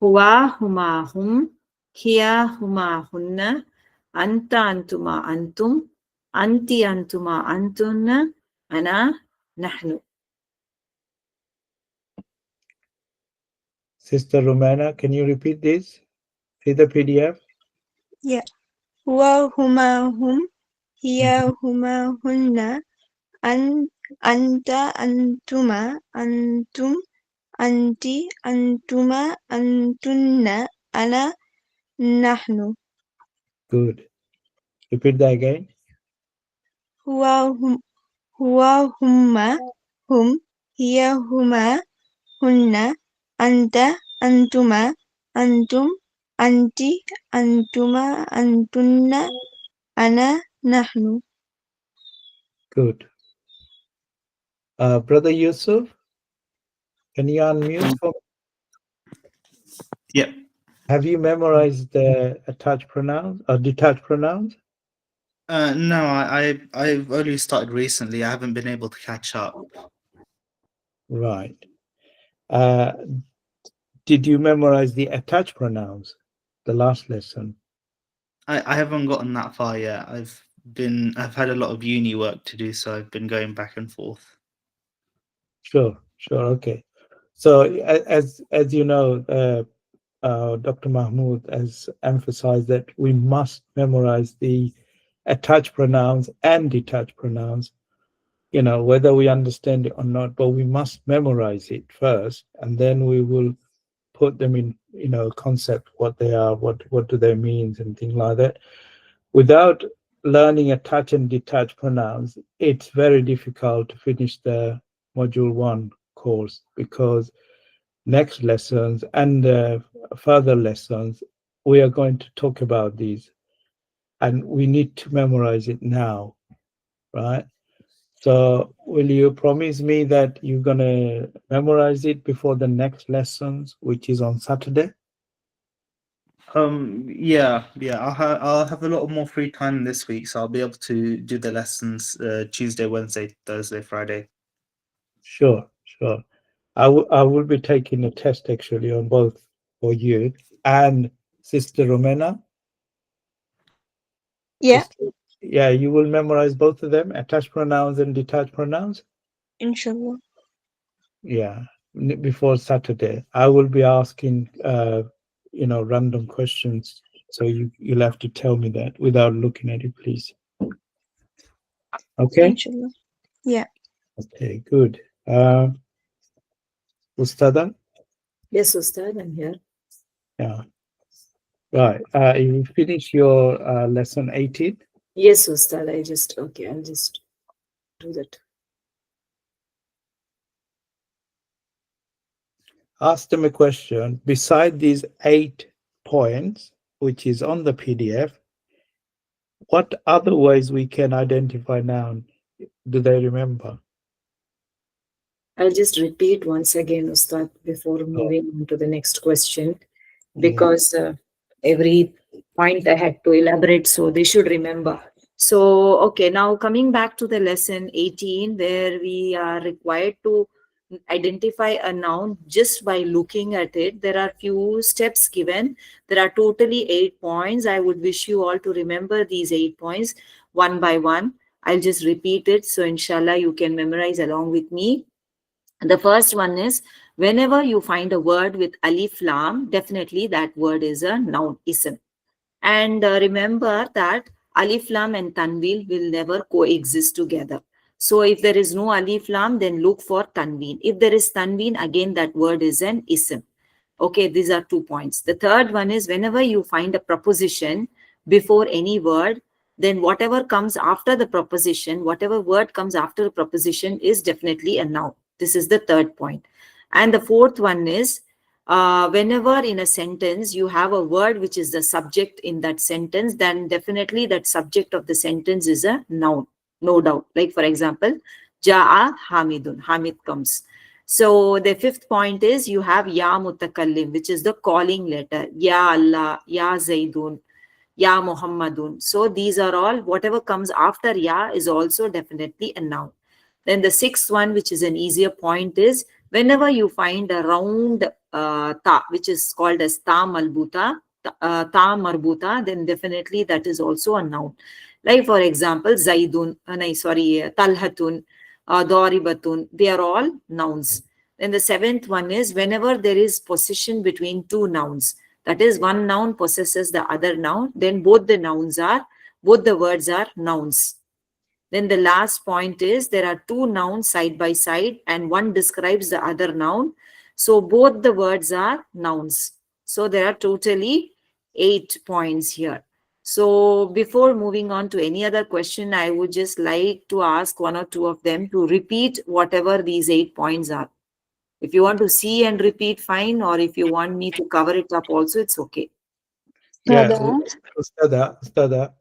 Huwa, huma, hum, hiya, huma, hunna, anta, antuma, antum, anti, antuma, antunna, ana, nahnu. Sister Romana, can you repeat this? See the PDF? Yeah. Huwa huma hum, hiya huma hunna, anta antuma antum, anti antuma antunna, ana nahnu. Good. Repeat that again. Huwa huma hum, hiya huma hunna, anta antuma antum, Anti, Antuma, Antunna, Ana, Nahnu. Good. Brother Yusuf, can you unmute for me? Yep. Have you memorized the attached pronouns or detached pronouns? No, I've only started recently. I haven't been able to catch up. Right. Did you memorize the attached pronouns, the last lesson? I haven't gotten that far yet. I've had a lot of uni work to do, so I've been going back and forth. Sure, okay. So as you know, Dr. Mahmood has emphasized that we must memorize the attached pronouns and detached pronouns, you know, whether we understand it or not, but we must memorize it first, and then we will put them in, you know, concept, what they are, what do they mean, and things like that. Without learning attached and detached pronouns, it's very difficult to finish the module 1 course, because next lessons and further lessons, we are going to talk about these, and we need to memorize it now, right? So will you promise me that you're going to memorize it before the next lessons, which is on Saturday? Yeah. I'll have a lot more free time this week, so I'll be able to do the lessons Tuesday, Wednesday, Thursday, Friday. Sure. I will be taking a test actually on both for you and Sister Romena. Yeah, Yeah, you will memorize both of them, attached pronouns and detached pronouns. inshallah. Yeah, before Saturday. I will be asking, you know, random questions. So you'll have to tell me that without looking at it, please. Okay? Inshallah. Yeah. Okay, good. Ustada? Yes, Ustad, I'm here. Yeah. Right. You finish your lesson 18? Yes, Ustad, I'll just do that. Ask them a question. Beside these 8 points, which is on the PDF, what other ways we can identify noun? Do they remember? I'll just repeat once again, Ustad, before moving on to the next question, because every point I had to elaborate, so they should remember. So, okay, now coming back to the lesson 18, where we are required to identify a noun just by looking at it. There are few steps given. There are totally 8 points. I would wish you all to remember these 8 points one by one. I'll just repeat it, so inshallah you can memorize along with me. The first one is, whenever you find a word with alif lam, definitely that word is a noun, ism. And remember that alif lam and tanween will never coexist together. So if there is no alif lam, then look for tanween. If there is tanween, again that word is an ism. Okay, these are 2 points. The third one is, whenever you find a preposition before any word, then whatever comes after the preposition, whatever word comes after a preposition is definitely a noun. This is the third point. And the fourth one is, whenever in a sentence you have a word which is the subject in that sentence, then definitely that subject of the sentence is a noun, no doubt. Like for example, Ja'a Hamidun, Hamid comes. So the fifth point is, you have Ya Mutakallim, which is the calling letter, Ya Allah, Ya Zaidun, Ya Muhammadun. So these are all, whatever comes after Ya is also definitely a noun. Then the sixth one, which is an easier point, is whenever you find a round ta, which is called as ta marbuta, then definitely that is also a noun. Like for example, Zaidun, Talhatun, Doribatun, they are all nouns. Then the seventh one is, whenever there is possession between two nouns, that is, one noun possesses the other noun, then both the words are nouns. Then the last point is, there are two nouns side by side and one describes the other noun. So both the words are nouns. So there are totally 8 points here. So before moving on to any other question, I would just like to ask one or two of them to repeat whatever these 8 points are. If you want to see and repeat, fine. Or if you want me to cover it up also, it's okay. Yeah, Ustada. Ustada,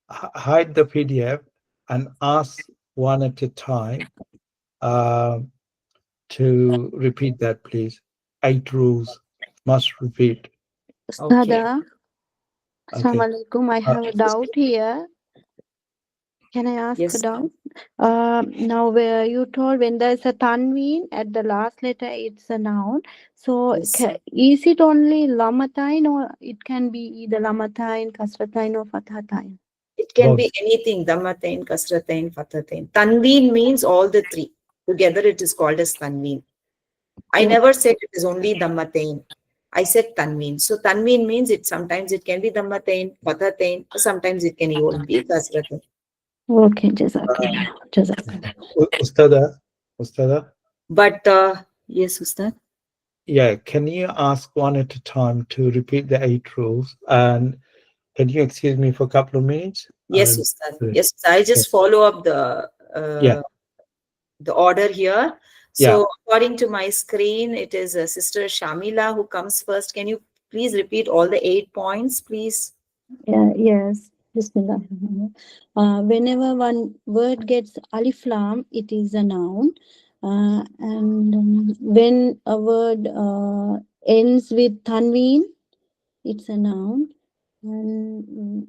hide the PDF and ask one at a time to repeat that, please. 8 rules must repeat. Ustada. Okay. Assalamualaikum. I have a doubt here. Can I ask Yes. a doubt? Now, where you told when there's a tanween at the last letter, it's a noun. So, Yes. is it only lamatain, or it can be either lamatain, kasratain, or fathatain? It can Both. be anything, dhammatain, kasratain, fathatain. Tanween means all the three. Together it is called as tanween. I never said it is only dhammatain. I said tanween. So tanween means sometimes it can be dhammatain, fathatain, or sometimes it can even be kasratain. Okay, Jazakallah. Jazakallah. Ustada. But yes, Ustad. Yeah, can you ask one at a time to repeat the 8 rules? And can you excuse me for a couple of minutes? Yes, Ustad. Yes, I just follow up the order here. So according to my screen, it is Sister Shamila who comes first. Can you please repeat all the 8 points, please? Yes. Bismillah. Whenever one word gets alif lam, it is a noun. And when a word ends with tanween, it's a noun. And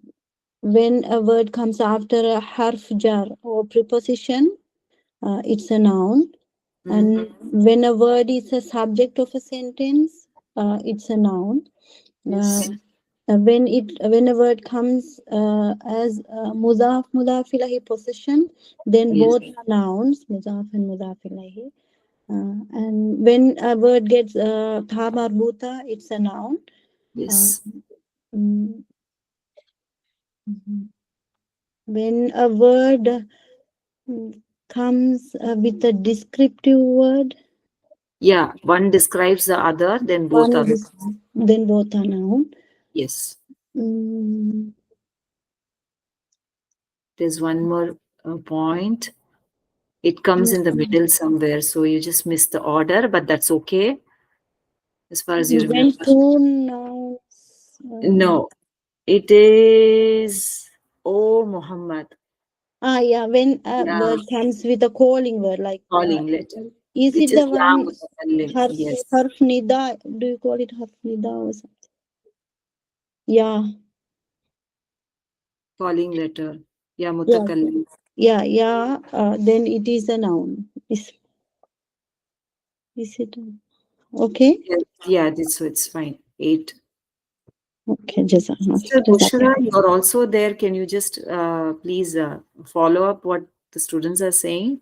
when a word comes after a harf jar or preposition, it's a noun. And when a word is a subject of a sentence, it's a noun. Yes. When a word comes as mudaf ilahi possession, then both are nouns, mudaf and mudaf ilahi. And when a word gets tha marbuta, it's a noun. Yes. When a word comes with a descriptive word, yeah, one describes the other, then both are noun. Yes. There's one more point. It comes in the middle somewhere, so you just missed the order, but that's okay. As far as you remember. No, it is Muhammad. When a word comes with a calling word, like calling letter. Is Which it the is one yes. harf nida? Do you call it harf nida or something? Yeah. Calling letter. Yeah, mutakallim. Yeah. Then it is a noun. Is it okay? Yeah, so it's fine. 8. Okay, Jazakallah. Sister Bushra, you're also there. Can you just please follow up what the students are saying?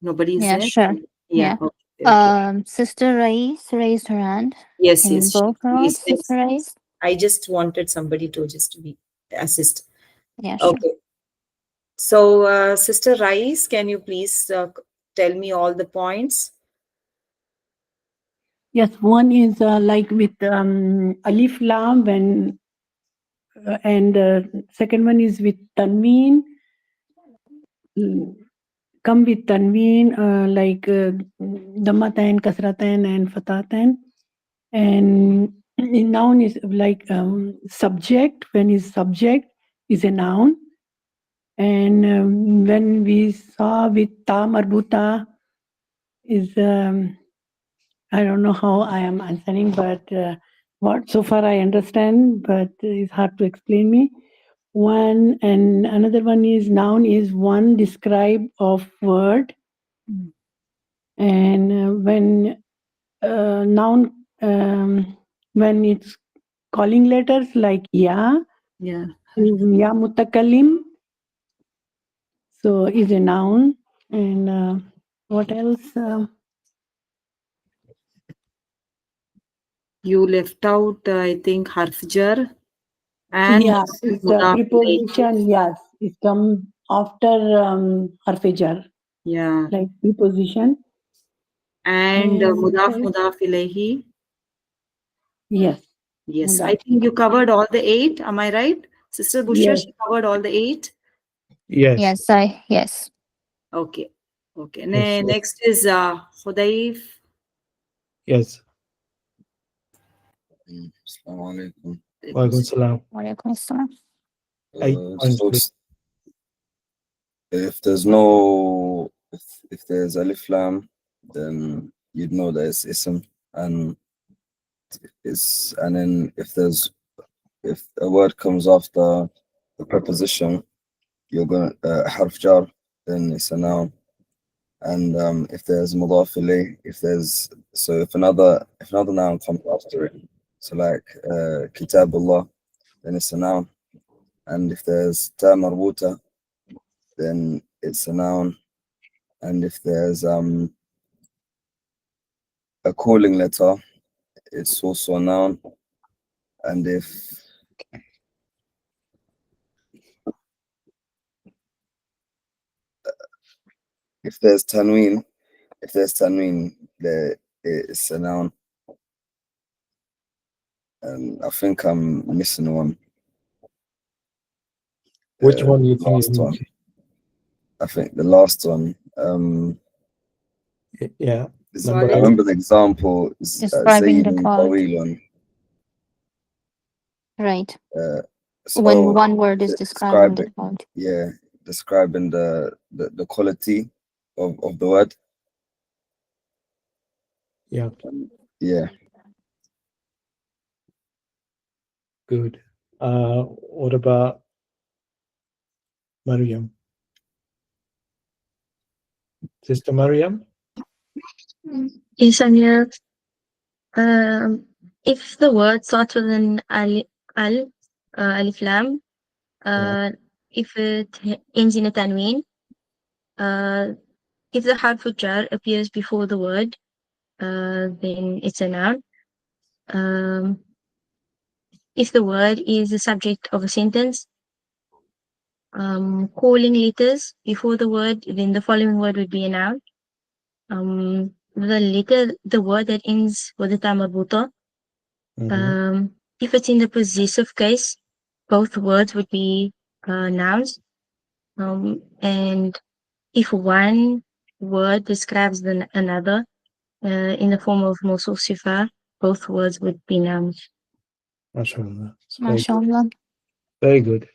Nobody is there? Sure. Yeah. Okay. Sister Rais raised her hand. Yes, Can you go for it, Sister Rais? I just wanted somebody to just assist. Yeah, sure. Okay. So, Sister Rais, can you please tell me all the points? Yes, one is like with alif lam when and second one is with tanween. Come with tanween like dammatain, kasratain, and fatatain. And noun is like subject. When is subject is a noun. And when we saw with ta marbuta is I don't know how I am answering, but what so far I understand, but it's hard to explain me. One and another one is noun is one describe of word. And when noun when it's calling letters like ya mutakallim, so is a noun. And what else? You left out, I think, harf jar and it's a preposition. Yes, it comes after harf jar. Yeah. Like preposition. And mudaf ilayhi. Yes. Yes, I think you covered all the 8. Am I right? Sister Bushra, she covered all the 8? Yes. Yes. Okay. Yes. Next is Hudayf. Yes. Assalamu alaikum. Wa alaikum salam. Walaikum assalam. 8.3. So if there's no, if there's alif lam, then you'd know that it's ism, and then if a word comes after the preposition, you're gonna harf jar, then it's a noun. And if there's mudaf ilayh, if another noun comes after it, so like kitabullah, then it's a noun. And if there's ta marbuta, then it's a noun. And if there's a calling letter, it's also a noun. And if there's tanween, there it's a noun. And I think I'm missing one. Which one do you think is last one. missing? I think the last one. Yeah. I Number remember the example. Describing the Zaydun cloud. tawilun. Right. So When one word is describing the cloud. Yeah, describing the quality of the word. Yeah. Yeah. Good. What about Maryam? Sister Maryam? Yes, Amir. If the word starts with an alif lam, if it ends in a tanween, if the harf jar appears before the word, then it's a noun. If the word is the subject of a sentence, calling letters before the word, then the following word would be a noun. The word that ends with a ta marbuta, if it's in the possessive case, both words would be nouns. And if one word describes another in the form of mawsuf sifa, both words would be nouns. MashaAllah. MashaAllah. Very good.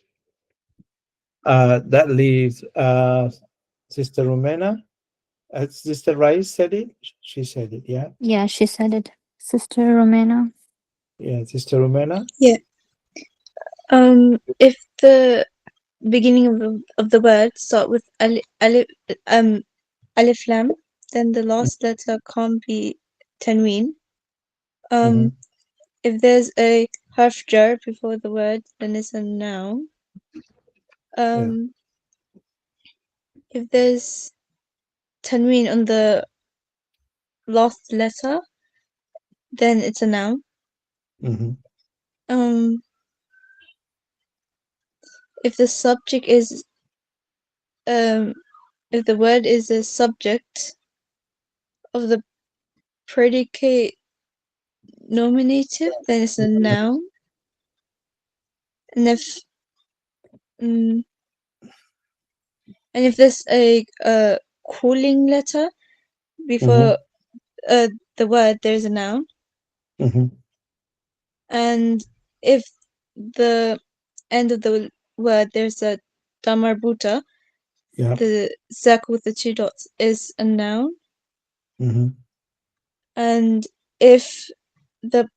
That leaves Sister Romana. Sister Rice said it. She said it. Yeah. Yeah, she said it. Sister Romana. Yeah, Sister Romana. Yeah. If the beginning of the word start with alif lam, then the last letter can't be tanween. If there's a harf jar before the word, then it's a noun. If there's tanween on the last letter, then it's a noun. If the subject is if the word is a subject of the predicate nominative, then it's a noun. And if there's a calling letter before the word, there's a noun. And if the end of the word there's a ta marbuta, the circle with the two dots is a noun. And if the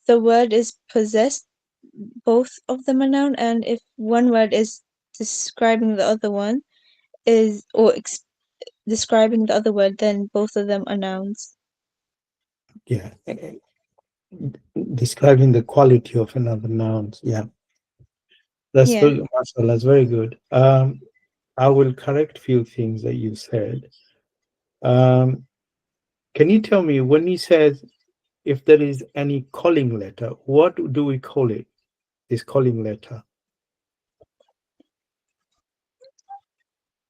word is possessed, both of them are noun. And if one word is describing the other one describing the other word, then both of them are nouns. Yeah. Describing the quality of another noun. Yeah. That's good. MashaAllah, that's very good. I will correct few things that you said. Can you tell me, when he says if there is any calling letter, what do we call it? This calling letter.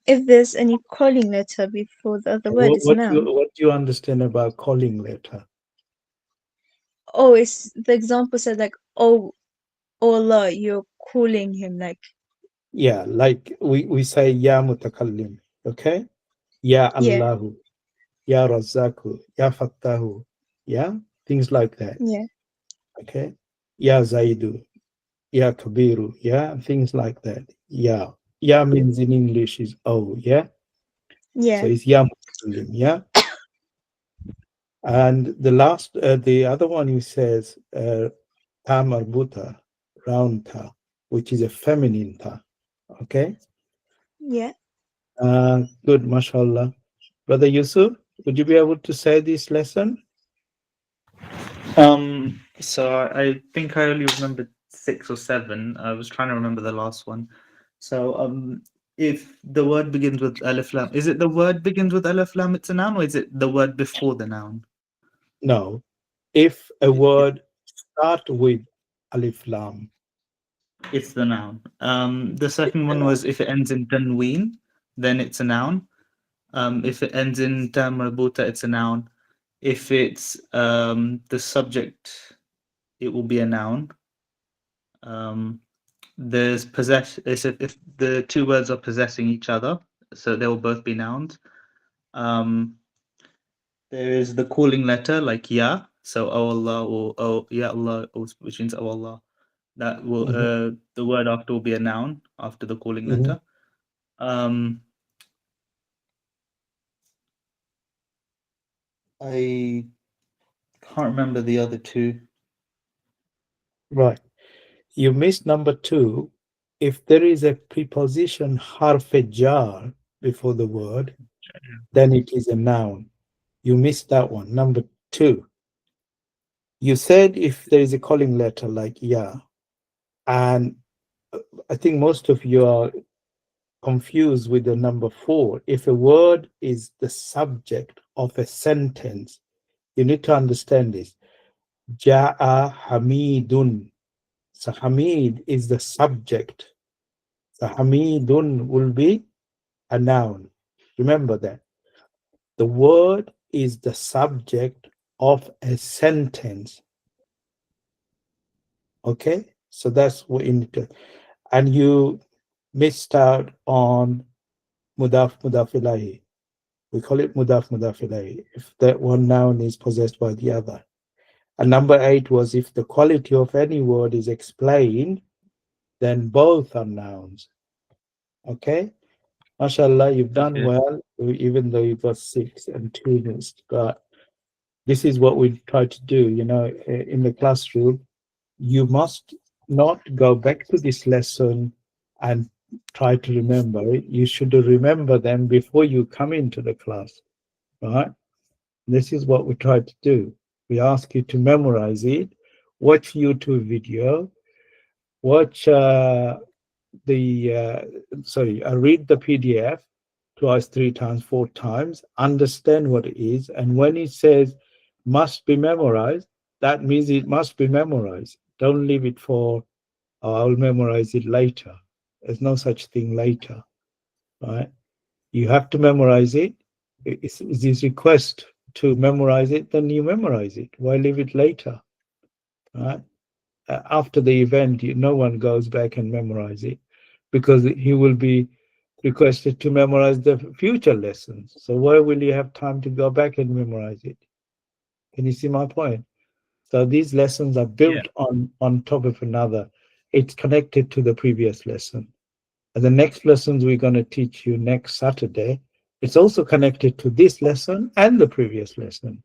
If there's any calling letter before the other word, it's a noun. What do you understand about calling letter? Oh, it's the example said like, oh Allah, you're calling him, like. Yeah, like we say Ya Mutakallim, okay? Ya Allahu, Ya Razzaku, Ya Fattahu, yeah? things like that. Yeah. Okay. Ya Zaidu, Ya Kabiru, yeah, things like that. Ya. Ya means in English is oh, yeah. Yeah. So it's Ya Muslim, yeah. And the last, the other one he says, Ta marbuta, round ta, which is a feminine ta. Okay. Yeah. Good, mashallah. Brother Yusuf, would you be able to say this lesson? So I think I only remembered 6 or 7. I was trying to remember the last one. So if the word begins with alif lam, is it the word begins with alif lam, it's a noun, or is it the word before the noun? No. If a word start with alif lam, It's the noun. The second one was if it ends in tanween, then it's a noun. If it ends in ta marbuta, it's a noun. If it's the subject, it will be a noun. There's possess. If the two words are possessing each other, so they will both be nouns. There is the calling letter like ya, so oh Allah or oh ya Allah, which means oh Allah. That will the word after will be a noun after the calling letter. I can't remember the other two. Right. You missed number 2. If there is a preposition harf jar before the word, then it is a noun. You missed that one. Number 2. You said if there is a calling letter like ya, and I think most of you are confused with the number 4. If a word is the subject of a sentence, you need to understand this. Ja'a Hamidun. So Hamid is the subject. So Hamidun will be a noun. Remember that. The word is the subject of a sentence. Okay? So that's what you need to. And you missed out on mudaf ilahi. We call it mudaf ilahi if that one noun is possessed by the other. And number 8 was if the quality of any word is explained, then both are nouns. Okay? MashaAllah, you've done well, even though you got 6 and 2 missed. But this is what we try to do, you know, in the classroom. You must not go back to this lesson and try to remember it. You should remember them before you come into the class, right? This is what we try to do. We ask you to memorize it, watch YouTube video, watch read the PDF twice, 3 times, 4 times, understand what it is, and when it says must be memorized, that means it must be memorized. Don't leave it for, oh, I'll memorize it later. There's no such thing later, right? You have to memorize it. It's this request to memorize it, then you memorize it. Why leave it later, right? After the event, no one goes back and memorize it because he will be requested to memorize the future lessons. So why will you have time to go back and memorize it? Can you see my point? So these lessons are built on top of another. It's connected to the previous lesson. And the next lessons we're going to teach you next Saturday, it's also connected to this lesson and the previous lesson.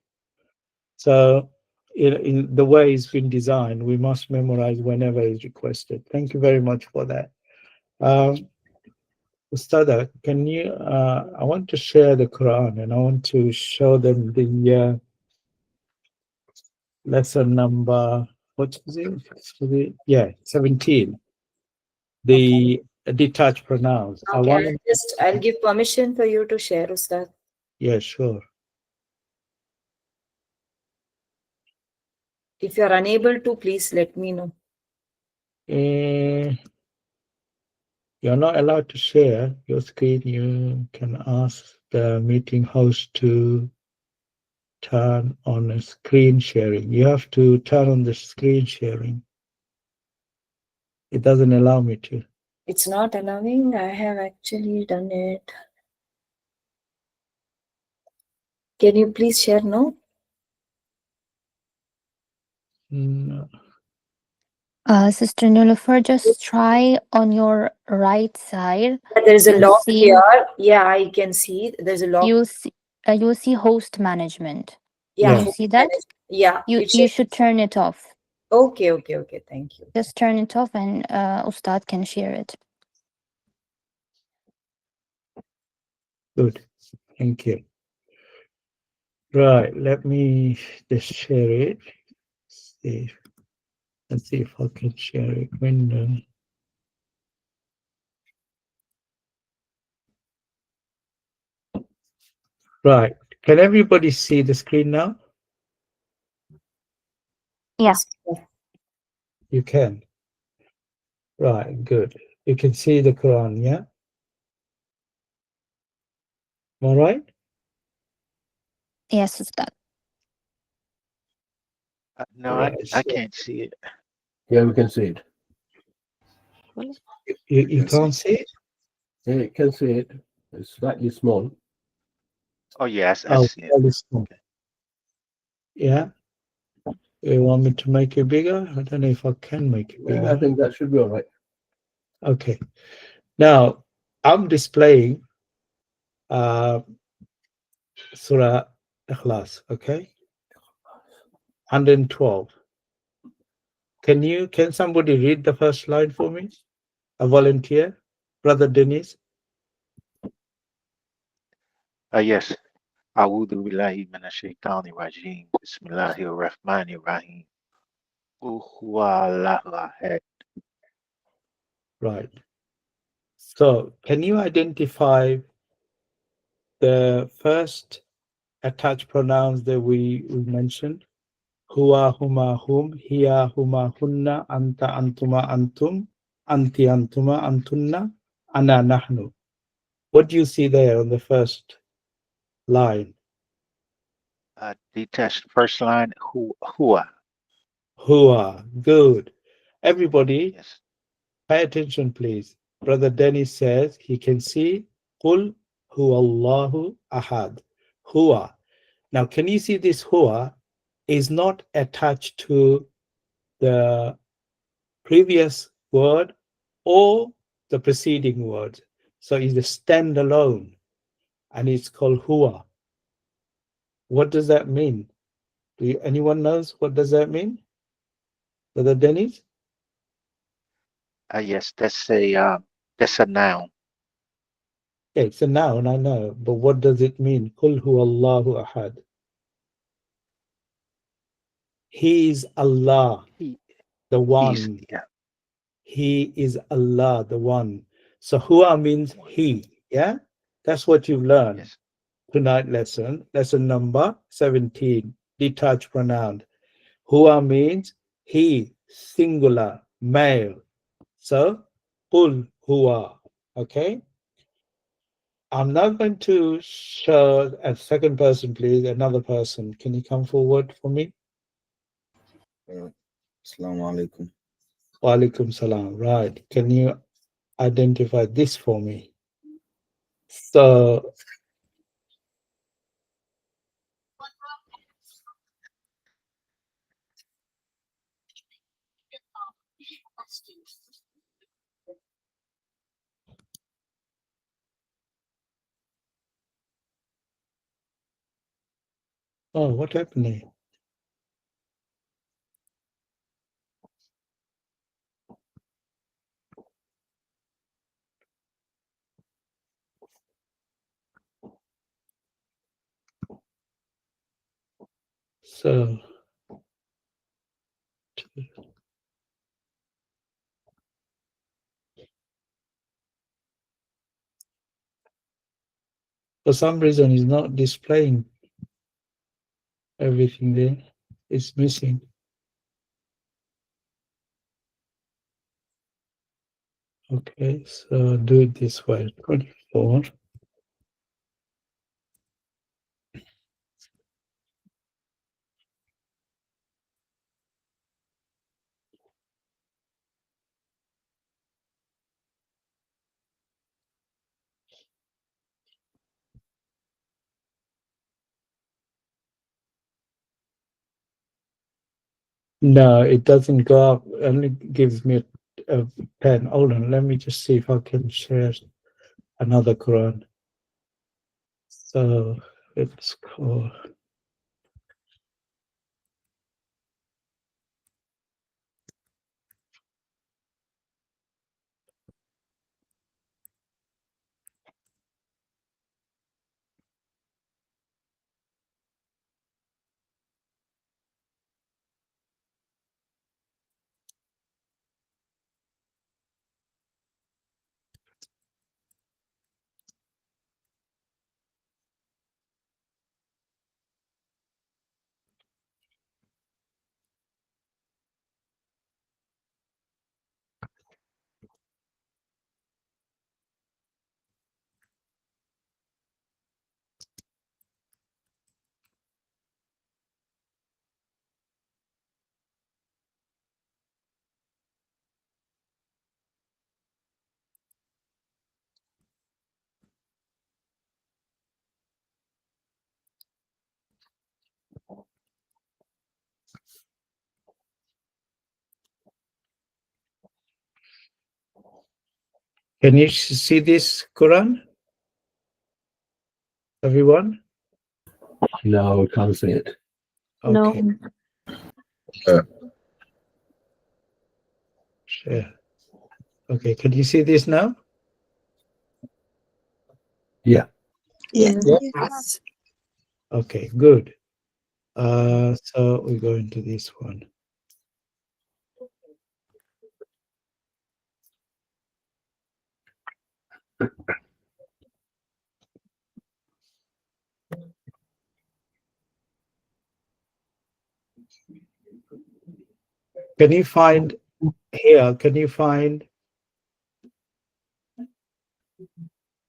So in the way it's been designed, we must memorize whenever is requested. Thank you very much for that. Ustada, can you, I want to share the Quran and I want to show them the lesson number, what is it? Yeah, 17. The detached pronouns. Okay, I'll give permission for you to share, Ustad. Yeah, sure. If you're unable to, please let me know. You're not allowed to share your screen. You can ask the meeting host to turn on a screen sharing. You have to turn on the screen sharing. It doesn't allow me to. It's not allowing. I have actually done it. Can you please share now? No. Sister Nilofer, just try on your right side. There's a You'll lock see- here. Yeah, I can see it. There's a lock. You'll see host management. Yeah. You see that? Yeah. You should turn it off. Okay. Thank you. Just turn it off and Ustad can share it. Good. Thank you. Right. Let me just share it. Let's see if I can share it. Window. Right. Can everybody see the screen now? Yes. You can. Right. Good. You can see the Quran, yeah? All right. Yes, Ustad. No, Right, I so- can't see it. Yeah, we can see it. You can't see it? Yeah, you can see it. It's slightly small. Oh, yes, I Oh, see it. very small. Yeah. You want me to make it bigger? I don't know if I can make it bigger. Yeah, I think that should be all right. Okay. Now I'm displaying Surah Ikhlas, okay? 112. Can somebody read the first line for me? A volunteer? Brother Dennis? Yes. A'udhu billahi minash shaitani rajim. Bismillahir rahmanir rahim. Qul huwa Allahu ahad. Right. So can you identify the first attached pronouns that we mentioned? Huwa, huma, hum, hiya, huma, hunna, anta, antuma, antum, anti, antuma, antunna, ana, nahnu. What do you see there on the first line? Detached first line, huwa. Huwa. Good. Everybody, Yes. pay attention, please. Brother Dennis says he can see Qul huwa Allahu ahad. Huwa. Now, can you see this huwa is not attached to the previous word or the preceding word. So it's a standalone and it's called huwa. What does that mean? Anyone knows what does that mean? Brother Dennis? Yes, that's a noun. Yeah, it's a noun, I know, but what does it mean? Qul huwa Allahu ahad. He is Allah, the one. He is Allah, the one. So huwa means he, yeah? That's what you've learned. Yes. Tonight lesson number 17, detached pronoun. Huwa means he, singular, male. So, qul huwa, okay? I'm now going to show a second person, please, another person. Can you come forward for me? Assalamu alaikum. Wa alaikum salam. Right. Can you identify this for me? So, oh, what happened here? So, for some reason, it's not displaying everything there. It's missing. Okay, so do it this way. 24. No, it doesn't go up. Only gives me a pen. Hold on, let me just see if I can share another Quran. So it's called. Can you see this Quran? Everyone? No, we can't see it. Okay. No. Share. Okay, can you see this now? Yeah. Yeah. Yes. Okay, good. So we go into this one. Can you find here? Can you find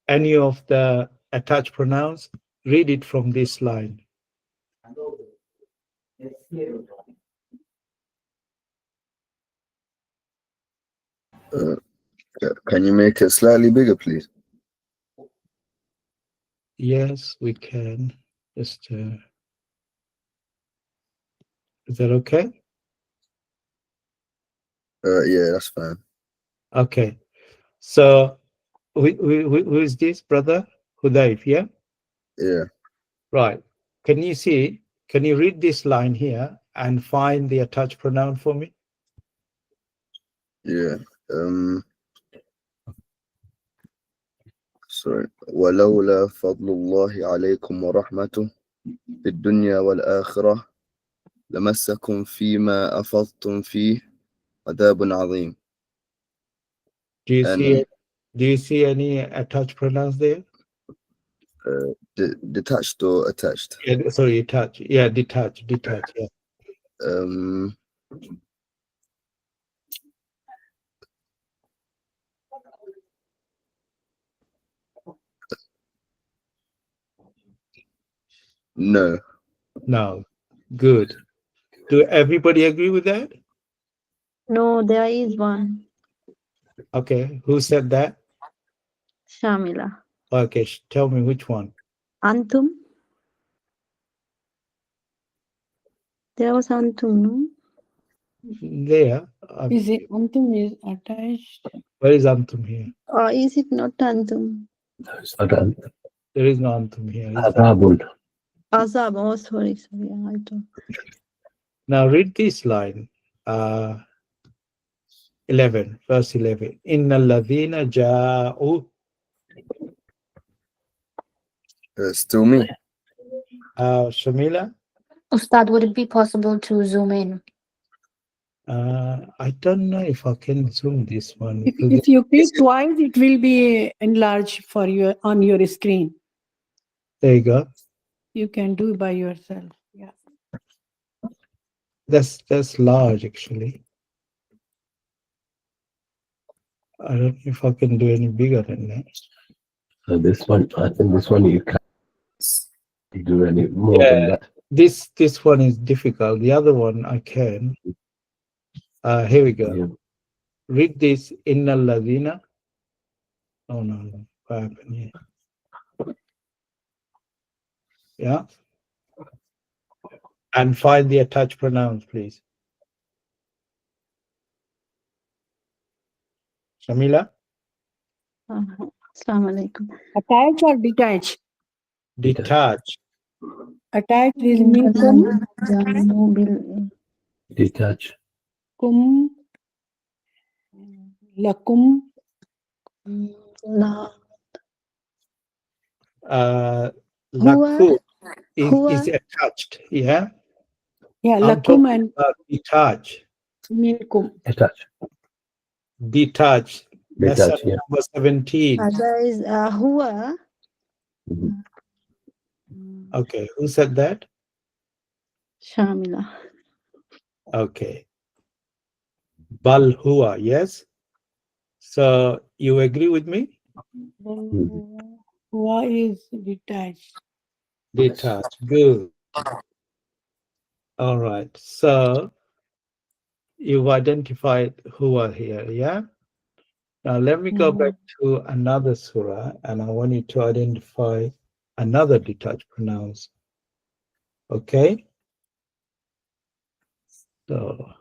any of the attached pronouns? Read it from this line. Can you make it slightly bigger, please? Yes, we can. Just is that okay? Yeah, that's fine. Okay. So who is this brother? Hudayf, yeah? Yeah. Right. Can you see? Can you read this line here and find the attached pronoun for me? Yeah. Sorry. ولولا فضل الله عليكم ورحمته في الدنيا والآخرة لمسكم فيما أفضتم فيه عذاب عظيم. Do you see any attached pronouns there? Detached or attached? Yeah, sorry, attached. Yeah, detached. Yeah. No. No. Good. Do everybody agree with that? No, there is one. Okay. Who said that? Shamila. Okay. Tell me which one. Antum? There was Antum, no? There. Is it Antum is attached? Where is Antum here? Is it not Antum? No, it's not done. There is no Antum here. Adabun. Azab. Oh, sorry. I thought. Now read this line. 11, verse 11. Inna alladhina ja'u. Still me. Shamila? Ustad, would it be possible to zoom in? I don't know if I can zoom this one. If you click twice, it will be enlarged for you on your screen. There you go. You can do it by yourself. Yeah. That's large actually. I don't know if I can do any bigger than that. So this one, I think this one you can't do any more than that. This one is difficult. The other one I can. Here we go. Yeah. Read this. Inna alladhina. Oh no. What happened here? Yeah. And find the attached pronouns, please. Shamila? Assalamu alaikum. Attached or detached? Detached. Attached is minkum, Detach. kum, lakum. Lakum is attached, yeah? Yeah, I'm lakum talking and about detached. minkum. Detach. Detached. Lesson Detach, yeah. number 17. Other is huwa. Okay, who said that? Shamila. Okay. Bal huwa, yes? So you agree with me? Then huwa is detached. Detached. Good. All right. So you've identified huwa here, yeah? Now let me go back to another surah, and I want you to identify another detached pronouns. Okay? So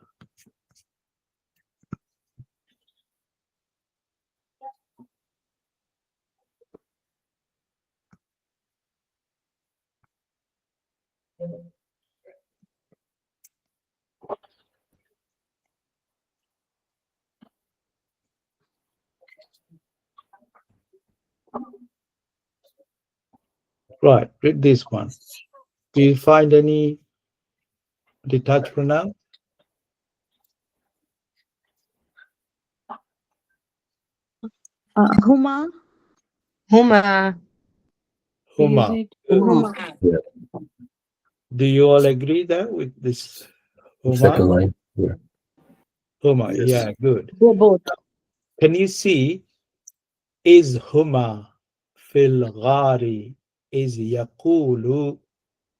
right, read this one. Do you find any detached pronoun? Huma. Huma. Huma. Huma. Yeah. Do you all agree that with this huma? Second line. Yeah. Huma, Yes. yeah, good. They're both. Can you see is huma fil ghari is yaqulu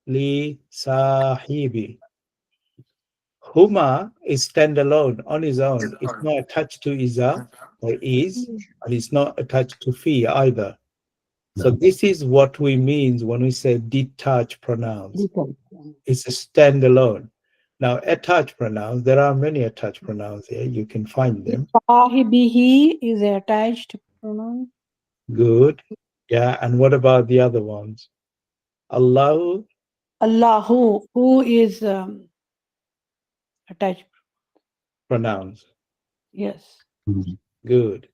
li sahibi? Huma is standalone on his own. It's not attached to iza or is, and it's not attached to fi either. So this is what we mean when we say detached pronouns. It's a standalone. Now, attached pronouns, there are many attached pronouns here. You can find them. Sahibihi is attached pronoun. Good. Yeah, and what about the other ones? Allahu. Allahu, who is attached Pronouns. Yes. Good.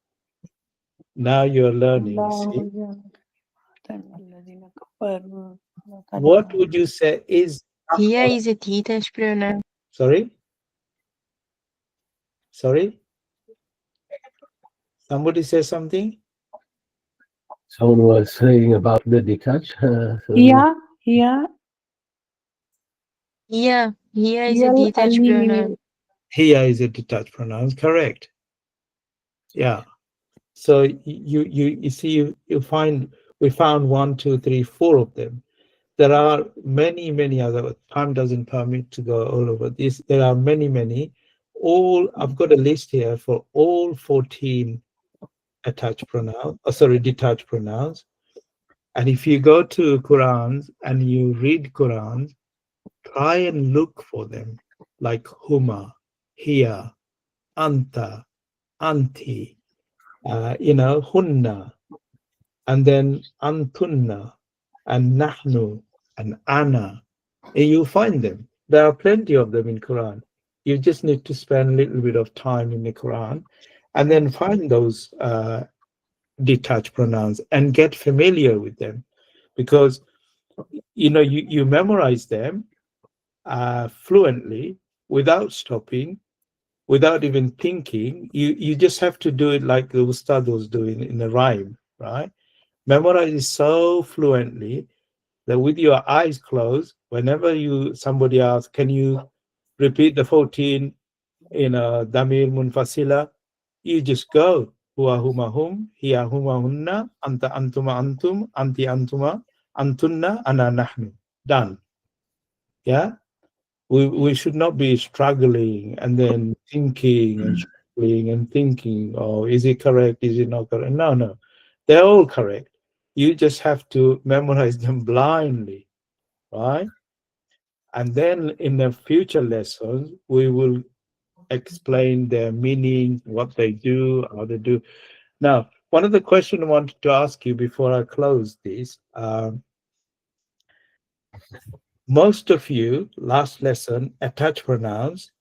Now you're learning. See? What would you say is... Here is a detached pronoun. Sorry? Sorry? Somebody say something? Someone was saying about the detach. Yeah, yeah. Here is a detached pronoun. Here is a detached pronoun, correct. Yeah. So you see, you find, we found 1, 2, 3, 4 of them. There are many other, time doesn't permit to go all over this. There are many. All, I've got a list here for all 14 attached pronouns, detached pronouns. And if you go to Qur'an and you read Qur'an, try and look for them, like huma, hiya, anta, anti, hunna, and then antunna, and nahnu, and ana. And you find them. There are plenty of them in Quran. You just need to spend a little bit of time in the Quran and then find those detached pronouns and get familiar with them, because you memorize them fluently without stopping, without even thinking. You just have to do it like the Ustad was doing in a rhyme, right? Memorize it so fluently that with your eyes closed, whenever somebody asks, can you repeat the 14 in a damir munfasila, you just go huwa huma hum, hiya huma hunna, anta antuma antum, anti antuma antunna, ana nahnu. Done. Yeah, we should not be struggling and then thinking and struggling and thinking, oh, is it correct, is it not correct? No, they're all correct. You just have to memorize them blindly, right? And then in the future lessons, we will explain their meaning, what they do, how they do. Now, one of the questions I wanted to ask you before I close this, most of you, last lesson, attached pronouns,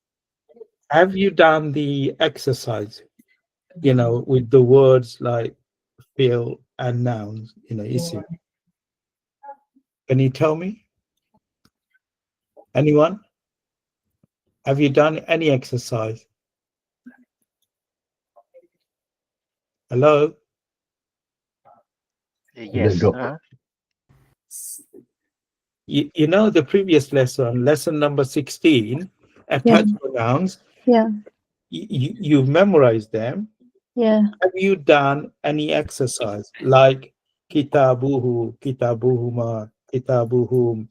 have you done the exercise, with the words like feel and nouns, isim? Can you tell me? Anyone? Have you done any exercise? Hello? Yes. You know the previous lesson number 16, attached pronouns, you've memorized them. Yeah. Have you done any exercise like kitabuhu, kitabuhuma, kitabuhum,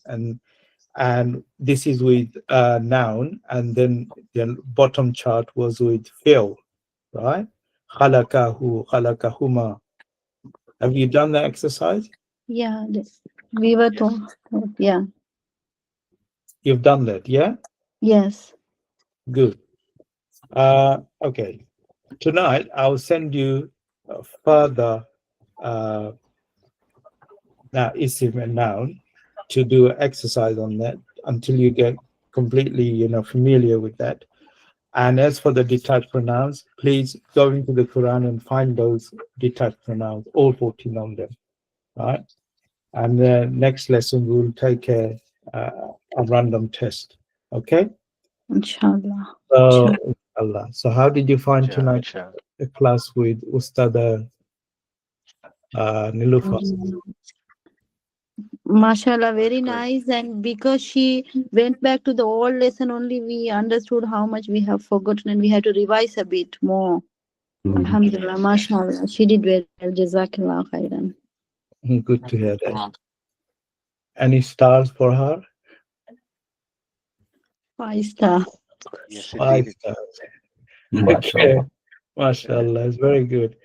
and this is with noun, and then the bottom chart was with fi'l, right? Khalakahu, khalakahuma. Have you done the exercise? Yeah, we were told. Yeah. You've done that, yeah? Yes. Good. Okay. Tonight, I'll send you further isim and noun to do an exercise on that until you get completely, familiar with that. And as for the detached pronouns, please go into the Quran and find those detached pronouns, all 14 of them, right? And the next lesson, we'll take a random test, okay? Inshallah. So, inshallah. So how did you find tonight Inshallah. the class with Ustada Nilufa? Mashallah, very nice. And because she went back to the old lesson only, we understood how much we have forgotten and we had to revise a bit more. Alhamdulillah, mashallah. She did very well. Jazakallah khairan. Good to hear that. Any stars for her? 5 star. Yes, 5 indeed. stars. Mashallah. Okay. Mashallah, it's very good.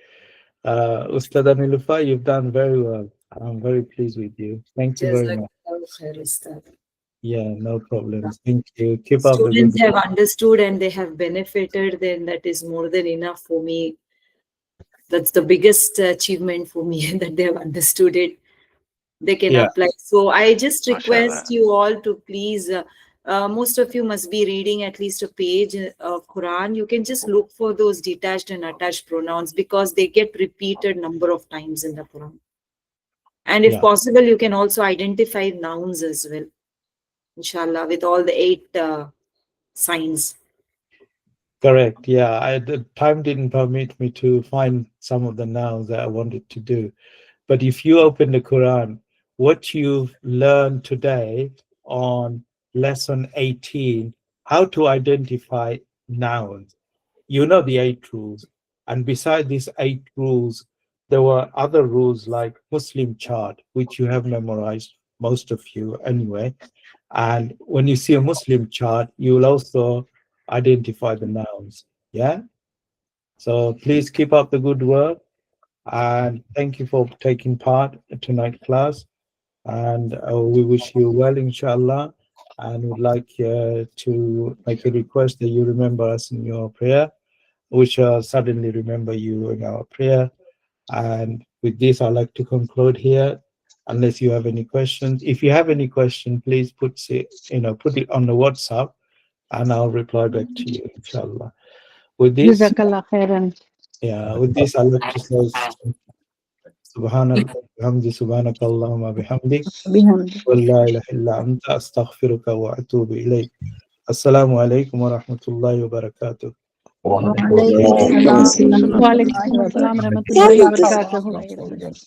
Ustada Nilufa, you've done very well. I'm very pleased with you. Thank you very much. Yeah, no problem. Thank you. Keep up the good Students have understood and they have benefited, then that is more than enough for me. That's the biggest achievement for me, that they have understood it. They can apply. So I just request you all to please, most of you must be reading at least a page of Quran. You can just look for those detached and attached pronouns because they get repeated number of times in the Quran. And if possible, you can also identify nouns as well, inshallah, with all the 8 signs. Correct. Yeah, the time didn't permit me to find some of the nouns that I wanted to do. But if you open the Quran, what you've learned today on lesson 18, how to identify nouns, you know the 8 rules. And beside these 8 rules, there were other rules like Muslim chart, which you have memorized, most of you anyway. And when you see a Muslim chart, you will also identify the nouns. Yeah. So please keep up the good work. And thank you for taking part in tonight's class. And we wish you well, inshallah. And would like to make a request that you remember us in your prayer. We shall suddenly remember you in our prayer. And with this, I'd like to conclude here, unless you have any questions. If you have any question, please put it on the WhatsApp, and I'll reply back to you, inshallah. With this, Jazakallah khairan. with this, I'd like to say, Subhanaka Allahumma bihamdik. Wa la ilaha illa anta astaghfiruka wa atubu ilayk. Assalamu alaikum wa rahmatullahi wa barakatuh. Wa alaikum assalam wa rahmatullahi wa barakatuh.